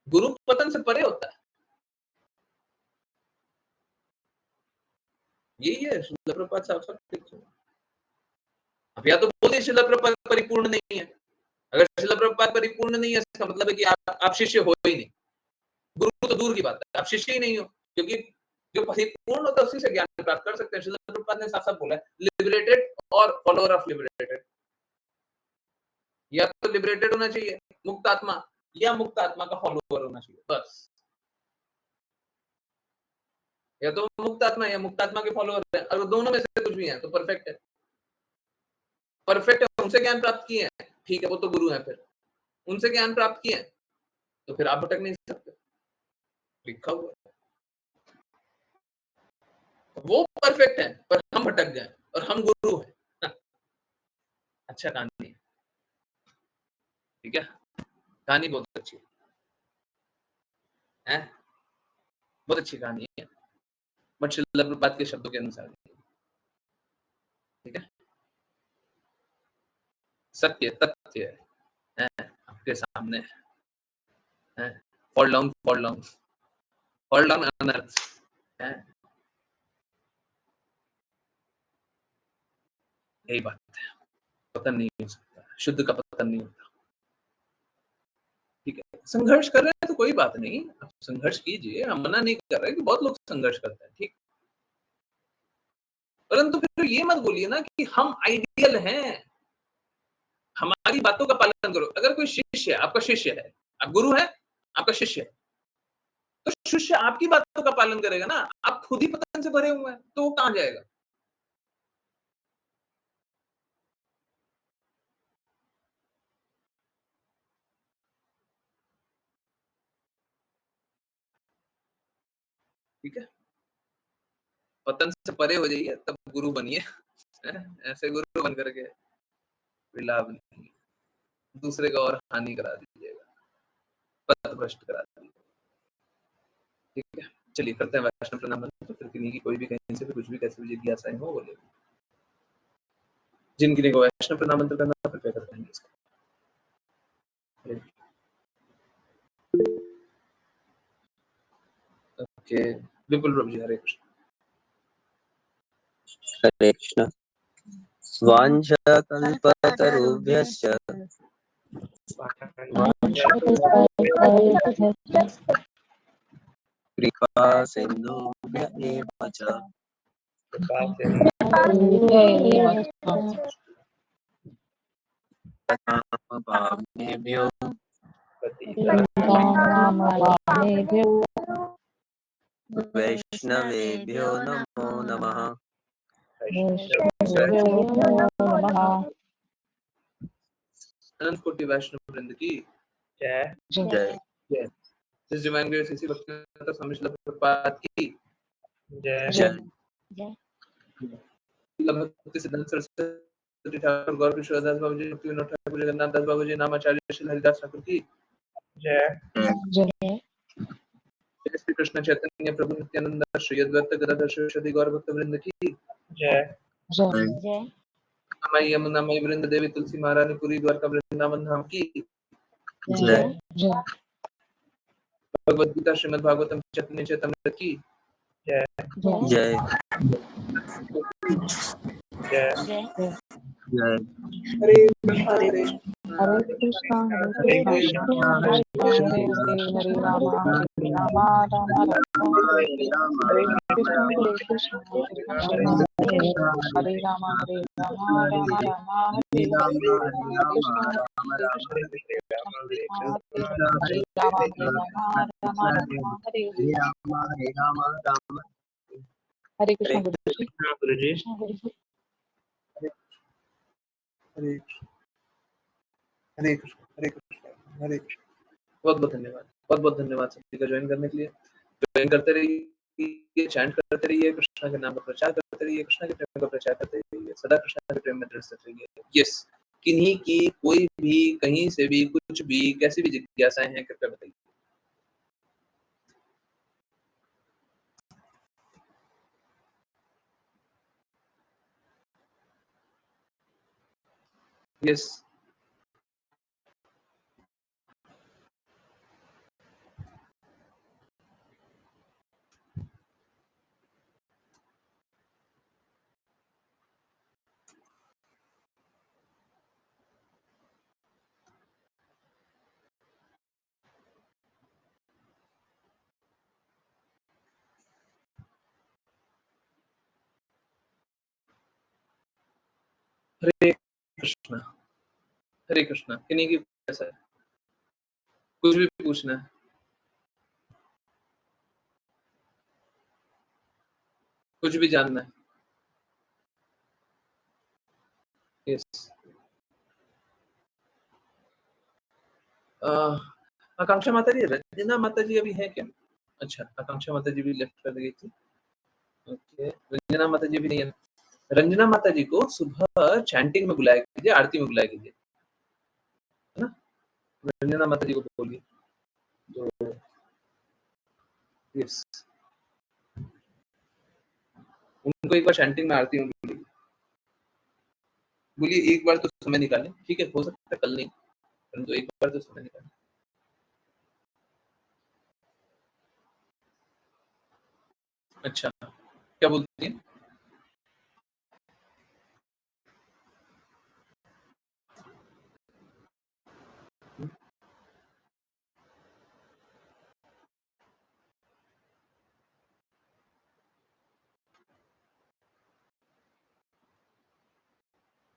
गुरु पतन से परे होता है। यही है श्रील प्रभुपाद साफ अब या तो बोलिए श्रील प्रभुपाद परिपूर्ण नहीं है। अगर श्रील प्रभुपाद परिपूर्ण नहीं है इसका मतलब है कि आप शिष्य हो ही नहीं। गुरु तो दूर की बात है, आप शिष्य ही नहीं हो, क्योंकि जो परिपूर्ण होता है उसी से ज्ञान प्राप्त कर सकते हैं। श्रील प्रभुपाद ने साफ बोला है, लिबरेटेड और फॉलोअर ऑफ लिबरेटेड। या तो लिबरेटेड होना चाहिए मुक्त आत्मा, या मुक्त आत्मा का फॉलोअर होना चाहिए, बस। या तो मुक्त आत्मा या मुक्त आत्मा के फॉलोअर है। अगर दोनों में से कुछ भी है तो परफेक्ट है। परफेक्ट है, उनसे ज्ञान प्राप्त किए हैं, ठीक है, वो तो गुरु है। फिर उनसे ज्ञान प्राप्त किए हैं तो फिर आप भटक नहीं सकते, लिखा हुआ है। वो परफेक्ट है पर हम भटक गए और हम गुरु हैं। अच्छा कहानी है, ठीक है, कहानी बहुत अच्छी है, बहुत अच्छी कहानी है, बट श्रील प्रभुपाद के शब्दों के अनुसार, ठीक है, सत्य तथ्य है आपके सामने है। फॉल डाउन अनर्थ है, यही बात है। पतन नहीं हो सकता, शुद्ध का पतन नहीं होता, ठीक है। संघर्ष कर रहे हैं तो कोई बात नहीं, आप संघर्ष कीजिए, हम मना नहीं कर रहे कि बहुत लोग संघर्ष करते हैं, ठीक। परंतु फिर ये मत बोलिए ना कि हम आइडियल हैं, हमारी बातों का पालन करो। अगर कोई शिष्य है, आपका शिष्य है, आप गुरु है, आपका शिष्य है, तो शिष्य आपकी बातों का पालन करेगा ना। आप खुद ही पतन से भरे हुए हैं तो वो कहां जाएगा? ठीक है, पतन से परे हो जाइए तब गुरु बनिए। ऐसे गुरु बन करके कोई लाभ नहीं, दूसरे का और हानि करा दीजिएगा, पथभ्रष्ट करा दीजिएगा, ठीक है। चलिए करते हैं वैष्णव प्रणाम मंत्र। फिर किन्हीं की कोई भी कहीं से भी कुछ भी कैसे भी जिज्ञासाएं हो बोले, जिन किन्हीं को वैष्णव प्रणाम मंत्र करना कृपया करते हैं इसको। ओके, विपुल प्रभु जी, हरे कृष्ण। हरे कृष्ण। वाञ्छाकल्पतरुभ्यश्च कृपा सिन्धुभ्य एव च पतितानेभ्यो वैष्णवेभ्यो नमो नमः। अनंत कोटि वैष्णव वृंद की जय जय जय जय जिस डिवाइन ग्रेस इसी भक्ति स्वामी श्रील प्रभुपाद की जय जय जय भक्ति सिद्धांत सरस्वती ठाकुर गौर किशोर दास बाबू जी भक्ति विनोद ठाकुर जगन्नाथ दास बाबू जी नामाचार्य श्री हरिदास ठाकुर की जय जय जय श्री कृष्ण चैतन्य प्रभु नित्यानंद श्री अद्वैत गदाधर श्री गौर भक्त वृंद की जय जय जय अमय यमुना मय वृंद देवी तुलसी महारानी पुरी द्वारका वृंदावन धाम की जय जय भगवद गीता श्रीमद् भागवतम चैतन्य चैतन्य की जय जय जय जय जय जय हरे कृष्ण हरे हरे कृष्णा हरे कृष्णा हरे हरे हरे राम राम राम हरे कृष्णा हरे कृष्णा हरे राम राम राम हरे हरे कृष्णा हरे कृष्णा हरे राम राम हरे हरे कृष्णा गुरु जी गुरु जी। कृष्णा गुरु जी हरे हरे कृष्ण हरे कृष्ण हरे कृष्ण। बहुत बहुत धन्यवाद, बहुत बहुत धन्यवाद सभी का ज्वाइन करने के लिए। ज्वाइन करते रहिए, चैंट करते रहिए, कृष्णा के नाम का प्रचार करते रहिए, कृष्णा के प्रेम का प्रचार करते रहिए, सदा कृष्णा के प्रेम में दृढ़ रहिए। यस, किन्हीं की कोई भी कहीं से भी कुछ भी कैसी भी जिज्ञासाएं हैं कृपया बताइए। यस हरे कृष्णा हरे कृष्णा। किन्हीं की कैसा है, कुछ भी पूछना है, कुछ भी जानना है। यस आकांक्षा माता जी, रंजना माता जी अभी है क्या? अच्छा, आकांक्षा माता जी भी लेफ्ट कर गई थी। ओके, रंजना माता जी भी नहीं है। रंजना माता जी को सुबह चैंटिंग में बुलाया कीजिए, आरती में बुलाया कीजिए, है ना? रंजना माता जी को बोलिए। तो यस, उनको एक बार चैंटिंग में आरती में बोलिए। बोलिए एक बार तो समय निकालें, ठीक है, हो सकता है कल नहीं, परंतु एक बार तो समय निकालें। अच्छा, क्या बोलती हैं?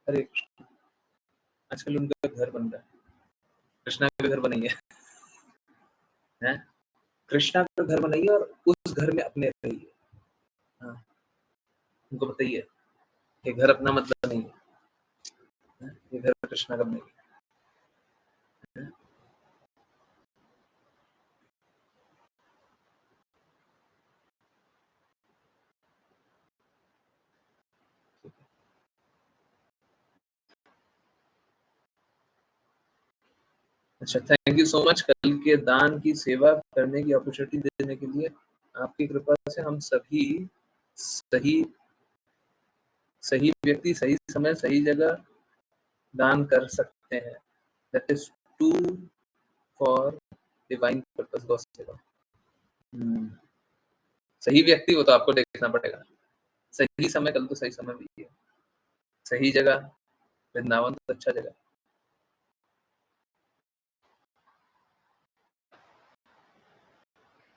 हरे कृष्ण। आजकल उनका घर बन रहा है, कृष्णा का घर बनाइए, हैं? कृष्णा का घर बनाइए और उस घर में अपने रहिए। हाँ, उनको बताइए कि घर अपना मतलब नहीं है, हैं? ये घर कृष्णा का बनाइए। अच्छा, थैंक यू सो मच कल के दान की सेवा करने की अपॉर्चुनिटी देने के लिए। आपकी कृपा से हम सभी सही सही व्यक्ति सही समय सही जगह दान कर सकते हैं। That is to for divine purpose God सेवा। सही व्यक्ति हो तो आपको देखना पड़ेगा, सही समय, कल तो सही समय भी है, सही जगह, वृंदावन तो अच्छा जगह।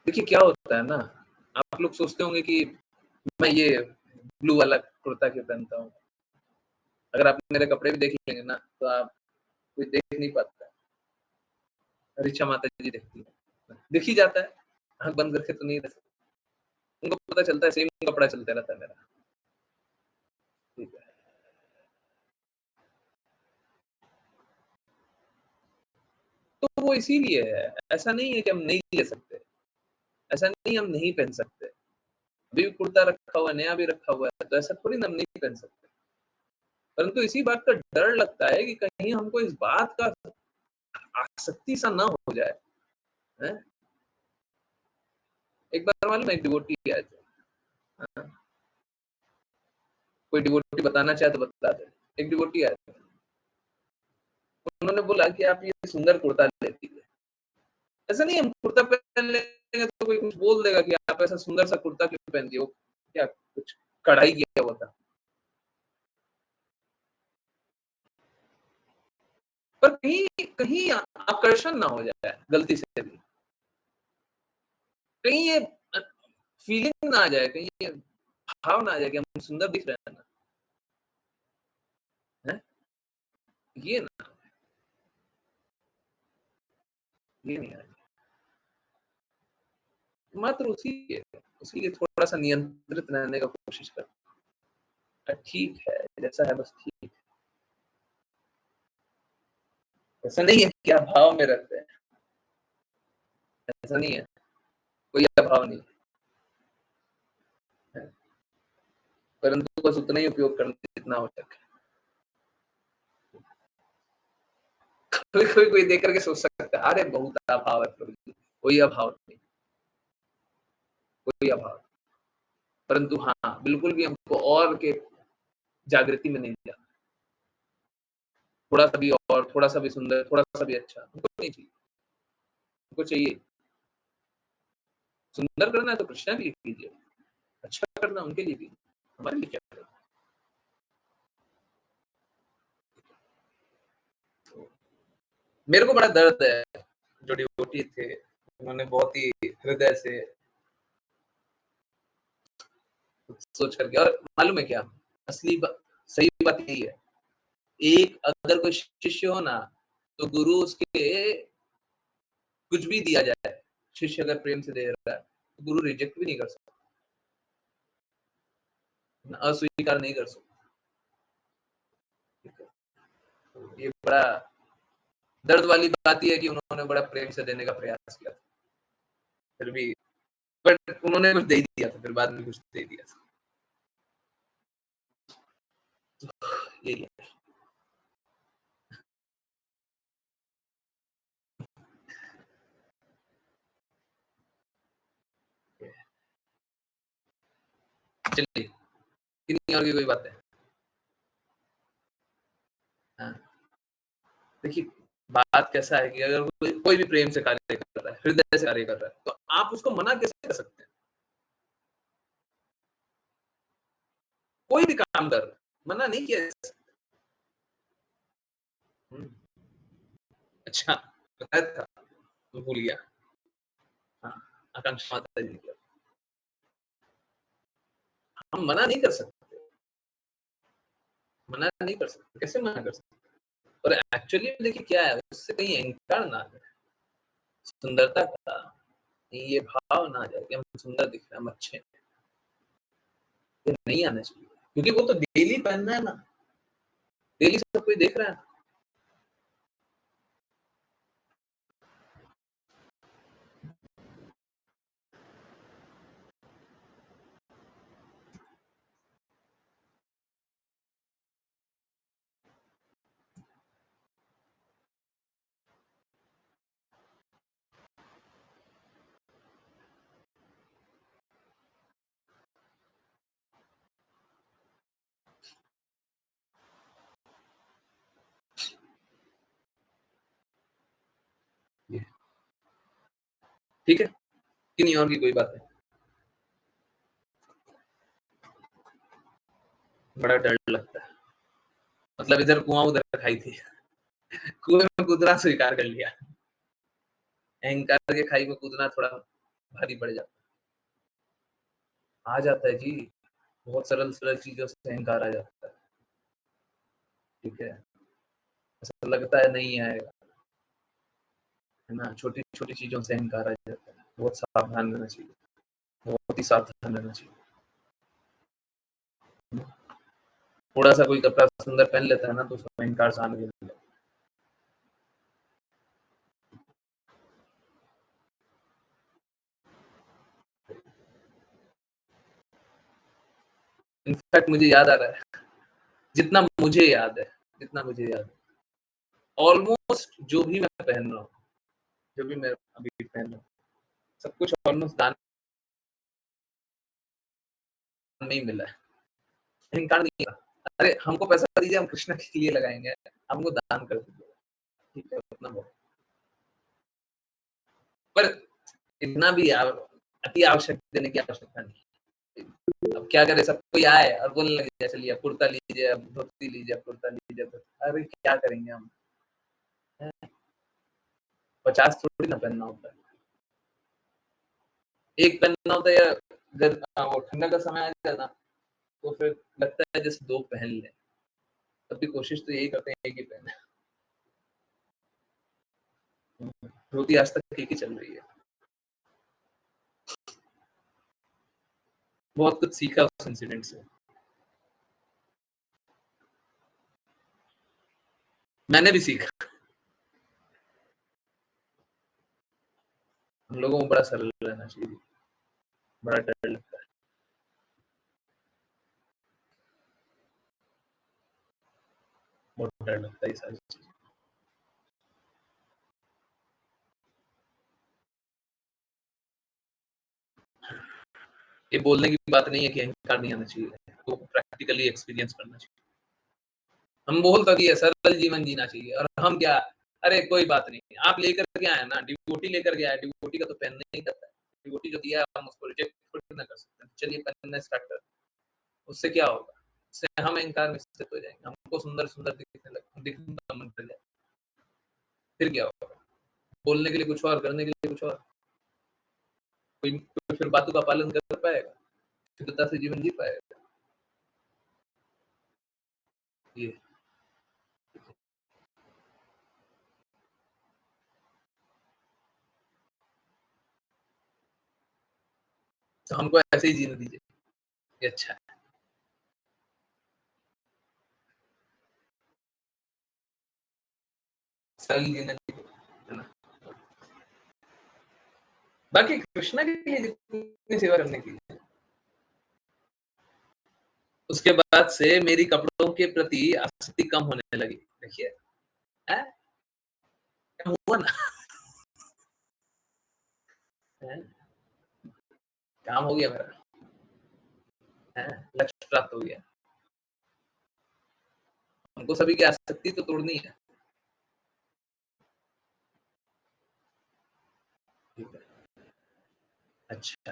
देखिए क्या होता है ना, आप लोग सोचते होंगे कि मैं ये ब्लू वाला कुर्ता क्यों पहनता हूँ। अगर आप मेरे कपड़े भी देख लेंगे ना तो आप कोई देख नहीं पाता। ऋचा माता जी देखती है, दिख ही जाता है, आंख बंद करके तो नहीं रह सकते, उनको पता चलता है, सेम कपड़ा चलता रहता है मेरा। ठीक है, तो वो इसीलिए है, ऐसा नहीं है कि हम नहीं ले सकते, ऐसा नहीं हम नहीं पहन सकते। अभी भी कुर्ता रखा हुआ है, नया भी रखा हुआ है, तो ऐसा थोड़ी ना हम नहीं पहन सकते। परंतु इसी बात का डर लगता है कि कहीं हमको इस बात का आसक्ति सा ना हो जाए, हैं? एक बार मालूम है, एक डिवोटी आए थे, हाँ, कोई डिवोटी बताना चाहे तो बता दे। एक डिवोटी आए थे, उन्होंने बोला कि आप ये सुंदर कुर्ता ले लीजिए। ऐसा नहीं हम कुर्ता पहन लेंगे तो कोई कुछ बोल देगा कि आप ऐसा सुंदर सा कुर्ता क्यों पहन दिए हो, क्या कुछ कढ़ाई किया हुआ था। पर कहीं कहीं आकर्षण ना हो जाए गलती से भी, कहीं ये फीलिंग ना आ जाए, कहीं ये भाव ना आ जाए कि हम सुंदर दिख रहे हैं ना, है? ये ना, ये नहीं आए। मात्र उसी के थोड़ा सा नियंत्रित रहने का कोशिश कर। ठीक है, जैसा है बस ठीक है। ऐसा नहीं है कि आप भाव में रहते हैं, ऐसा नहीं है, कोई अभाव नहीं है, परंतु बस उतना ही उपयोग करना जितना आवश्यक है। कोई देख करके सोच सकता है, अरे बहुत अभाव है प्रभु जी, कोई अभाव नहीं, कोई अभाव। परंतु हाँ, बिल्कुल भी हमको और के जागृति में नहीं जाना, थोड़ा सा भी और, थोड़ा सा भी सुंदर, थोड़ा सा भी अच्छा हमको नहीं चाहिए। हमको चाहिए सुंदर करना है तो कृष्णा के लिए कीजिए, अच्छा करना उनके लिए कीजिए, हमारे लिए क्या करना। मेरे को बड़ा दर्द है, जो डिवोटी थे उन्होंने बहुत ही हृदय से सोच करके, और मालूम है क्या, सही बात यही है, एक अगर कोई शिष्य हो ना, तो गुरु उसके कुछ भी दिया जाए, शिष्य अगर प्रेम से दे रहा है तो गुरु रिजेक्ट भी नहीं कर सकता, अस्वीकार नहीं कर सकता। ये बड़ा दर्द वाली बात यह है कि उन्होंने बड़ा प्रेम से देने का प्रयास किया था, फिर भी बट उन्होंने कुछ दे दिया था, फिर बाद में कुछ दे दिया था। यही है। चलिए, इतनी और भी कोई बात है। हाँ, देखिए बात कैसा है कि अगर कोई भी प्रेम से कार्य कर रहा है, हृदय से कार्य कर रहा है, तो आप उसको मना कैसे कर सकते हैं? कोई भी काम कर रहा है, मना नहीं किया जा सकता। अच्छा, बताया था, तो भूल गया। हाँ, आकांक्षा माता जी की। हम मना नहीं कर सकते, मना नहीं कर सकते, कैसे मना कर सकते? और एक्चुअली देखिए क्या है, उससे कहीं अहंकार ना आ जाए, सुंदरता का ये भाव ना आ जाए कि हम सुंदर दिख रहे हैं, हम अच्छे हैं, ये नहीं आना चाहिए, क्योंकि वो तो डेली पहनना है ना, डेली सब कोई देख रहा है। ठीक है, कि नहीं और की कोई बात है? बड़ा डर लगता है, मतलब इधर कुआं उधर खाई थी, कुएं में कूदना स्वीकार कर लिया, अहंकार के खाई में कूदना थोड़ा भारी पड़ जाता है। आ जाता है जी, बहुत सरल सरल चीजों से अहंकार आ जाता है, ठीक है, ऐसा लगता है नहीं आएगा, है ना, छोटी छोटी चीजों से अहंकार आ जाता है, बहुत सावधान रहना चाहिए, बहुत ही सावधान रहना चाहिए। थोड़ा सा कोई कपड़ा सुंदर पहन लेता है ना, तो उसमें अहंकार सा आने लगता है। इनफैक्ट मुझे याद आ रहा है, जितना मुझे याद है ऑलमोस्ट जो भी मैं पहन रहा हूँ, जो भी मैं अभी पहन रहा हूँ, सब कुछ ऑलमोस्ट दान में ही मिला है, इनकार नहीं है। अरे हमको पैसा दीजिए, हम कृष्ण के लिए लगाएंगे, हमको दान कर दीजिए, ठीक है, उतना बहुत। पर इतना भी अति आवश्यक देने की आवश्यकता नहीं। अब क्या करे, सब कोई आए और बोलने लगे चलिए अब कुर्ता लीजिए, अब धोती लीजिए, अब कुर्ता लीजिए, तो अरे क्या करेंगे हम? 50 थोड़ी ना पहनना होता है, एक पहनना होता है, या वो ठंडा का समय आ जाए ना, तो फिर लगता है जैसे 2 पहन ले। तब भी कोशिश तो यही करते हैं एक ही पहने। धोती आज तक एक ही चल रही है। बहुत कुछ सीखा उस इंसिडेंट से। मैंने भी सीखा। हम लोगों को बड़ा सरल रहना चाहिए, बड़ा डर लगता है। बहुत डर लगता है ये सारी चीजें। ये बोलने की बात नहीं है कि अहंकार नहीं आना चाहिए, तो प्रैक्टिकली एक्सपीरियंस करना चाहिए। हम बोलते भी है सरल जीवन जीना चाहिए, और हम क्या, अरे कोई बात नहीं, आप लेकर के आए ना, डिवोटी लेकर के आए, डिवोटी का तो पहनना ही करता है, डिवोटी जो दिया है हम उसको रिजेक्ट थोड़ी ना कर सकते हैं। चलिए पहनना स्टार्ट कर, उससे क्या होगा? उससे हम अहंकार में स्थित हो जाएंगे, हमको सुंदर सुंदर दिखने का मन कर जाए, फिर क्या होगा? बोलने के लिए कुछ और, करने के लिए कुछ और, कोई फिर बातों का पालन कर पाएगा, शुद्धता से जीवन जी पाएगा? ये तो हमको ऐसे ही जीने दीजिए, ये अच्छा है। सरल जीना दीजिए, है ना? बाकी कृष्णा के लिए जितनी सेवा करने की, उसके बाद से मेरी कपड़ों के प्रति आसक्ति कम होने लगी। देखिए क्या हुआ ना, काम हो गया मेरा, लक्ष्य प्राप्त हो गया। हमको सभी की आसक्ति तो तोड़नी है। अच्छा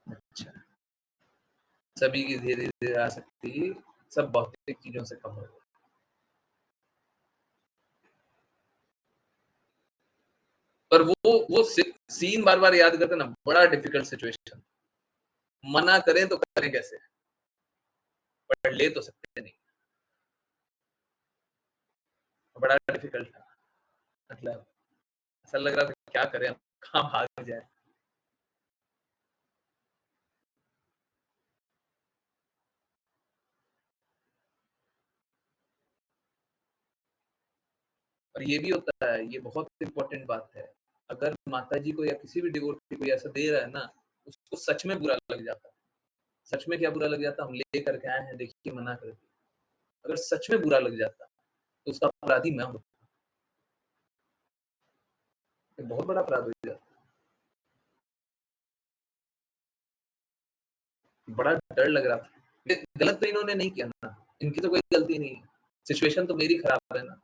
अच्छा, सभी की धीरे धीरे आसक्ति सब भौतिक चीजों से कम हो गई। पर वो सीन बार बार याद करते ना, बड़ा डिफिकल्ट सिचुएशन। मना करें तो करें कैसे, पर ले तो सकते नहीं, बड़ा डिफिकल्ट था। मतलब ऐसा लग रहा था क्या करें, कहाँ भाग जाए। और ये भी होता है, ये बहुत इंपॉर्टेंट बात है, अगर माता जी को या किसी भी डिवोटी को ऐसा दे रहा है ना, उसको सच में बुरा लग जाता है। सच में क्या बुरा लग जाता? हम ले करके आए हैं, देखिए मना कर दिया। अगर सच में बुरा लग जाता तो उसका अपराधी मैं होता, बहुत बड़ा अपराध हो जाता। बड़ा डर लग रहा था। गलत तो इन्होंने नहीं किया ना, इनकी तो कोई गलती नहीं है, सिचुएशन तो मेरी खराब है ना,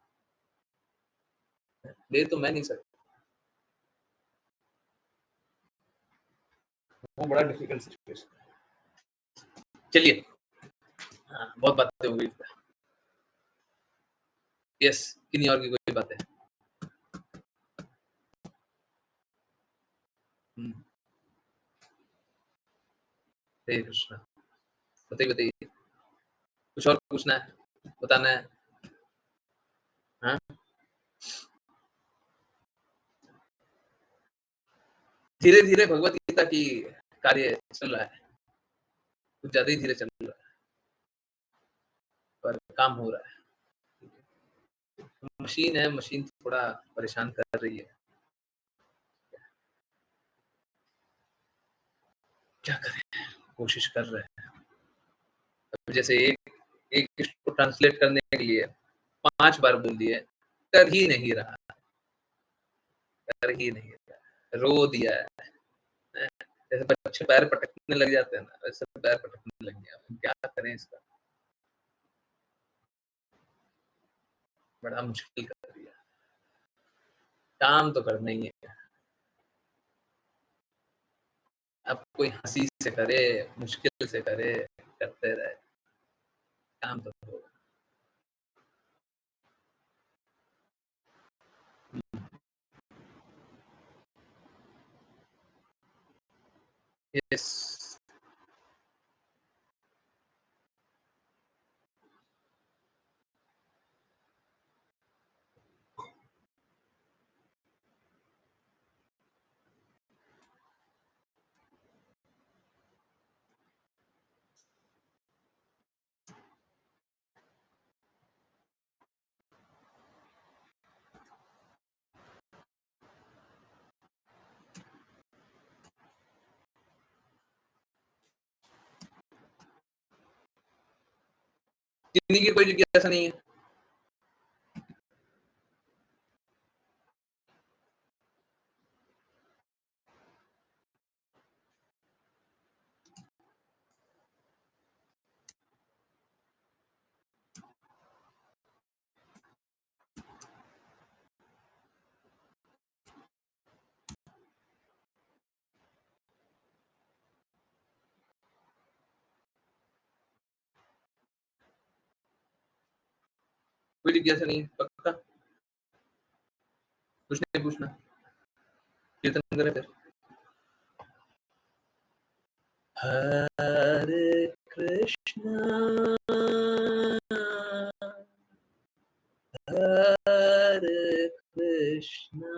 दे तो मैं नहीं सकता। वो बड़ा डिफिकल्ट सिचुएशन। चलिए, बहुत बातें हो गई। यस, किन्हीं और की कोई बातें? हरे कृष्णा। बताइए बताइए, कुछ और पूछना है, बताना है? हाँ, धीरे धीरे भगवत गीता की कार्य चल रहा है, कुछ ज्यादा ही धीरे चल रहा है, पर काम हो रहा है। मशीन है, मशीन थोड़ा परेशान कर रही है, क्या करें, कोशिश कर रहे हैं। अब जैसे एक एक को ट्रांसलेट करने के लिए 5 बार बोल दिए, कर ही नहीं रहा, कर ही नहीं रहा, रो दिया है। जैसे बच्चे पैर पटकने लग जाते हैं ना, वैसे पैर पटकने लग गया। क्या करें इसका? बड़ा मुश्किल कर दिया। काम तो करना ही है। अब कोई हंसी से करे, मुश्किल से करे, करते रहे, काम तो होगा। यस। किन्हीं की कोई जिज्ञासा नहीं है। कोई जिज्ञासा नहीं है, पक्का? कुछ नहीं पूछना, कीर्तन करें फिर। हरे कृष्णा हरे कृष्णा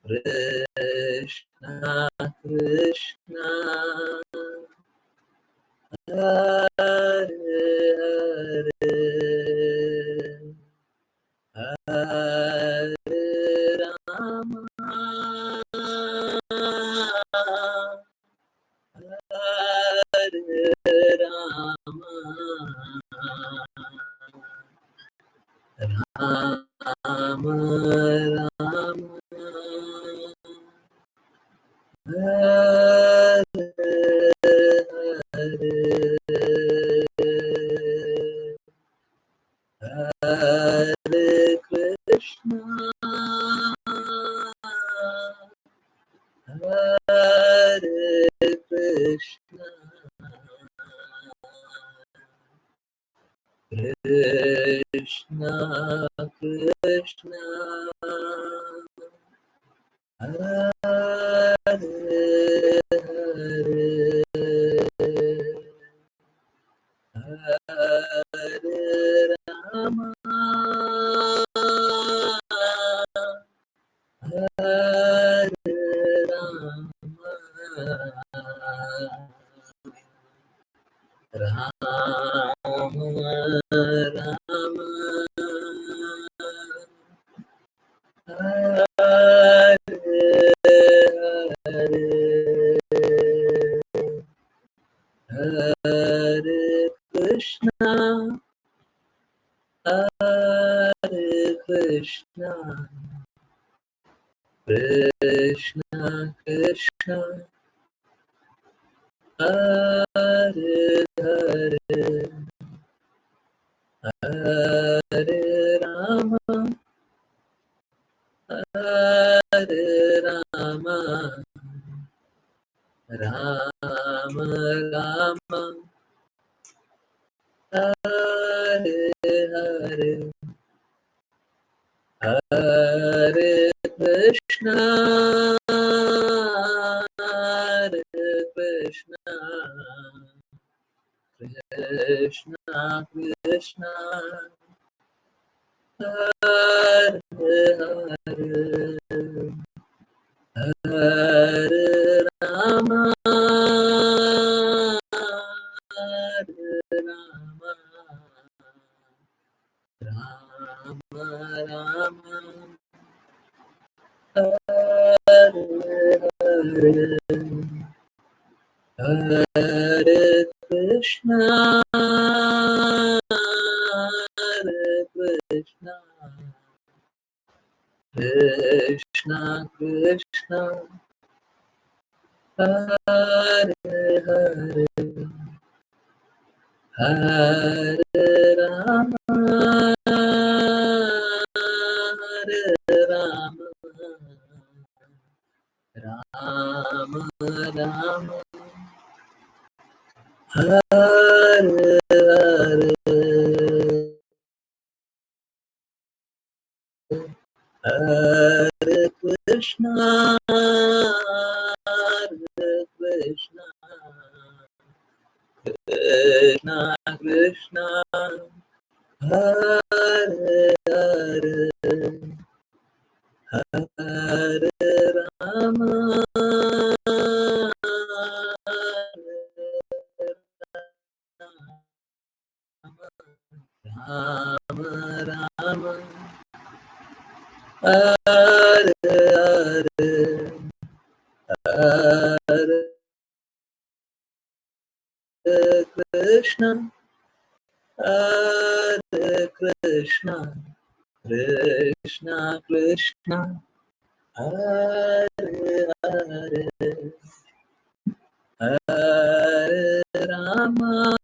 कृष्णा कृष्णा हरे हरे राम हरे राम राम राम हरे हरे कृष्णा हरे कृष्णा कृष्णा कृष्णा हरे हरे राम हरे राम राम राम हरे हरे हरे कृष्णा हरे कृष्णा कृष्णा कृष्णा हरे हरे हरे राम हरे राम राम राम हरे हरे हरे कृष्णा हरे कृष्णा कृष्णा कृष्णा हरे हरे हरे राम हरे Ram Ram Ram Hare Hare Hare Krishna, Hare Krishna, Krishna Krishna, Hare Hare, Hare Rama, Hare Rama, Rama Rama, Hare Hare, Hare Krishna, Hare Krishna, Krishna Krishna, Hare Hare, Hare Rama, Rama Rama, Hare Hare, Hare Krishna, Hare Krishna, Krishna Krishna, Hare Hare, Hare Rama,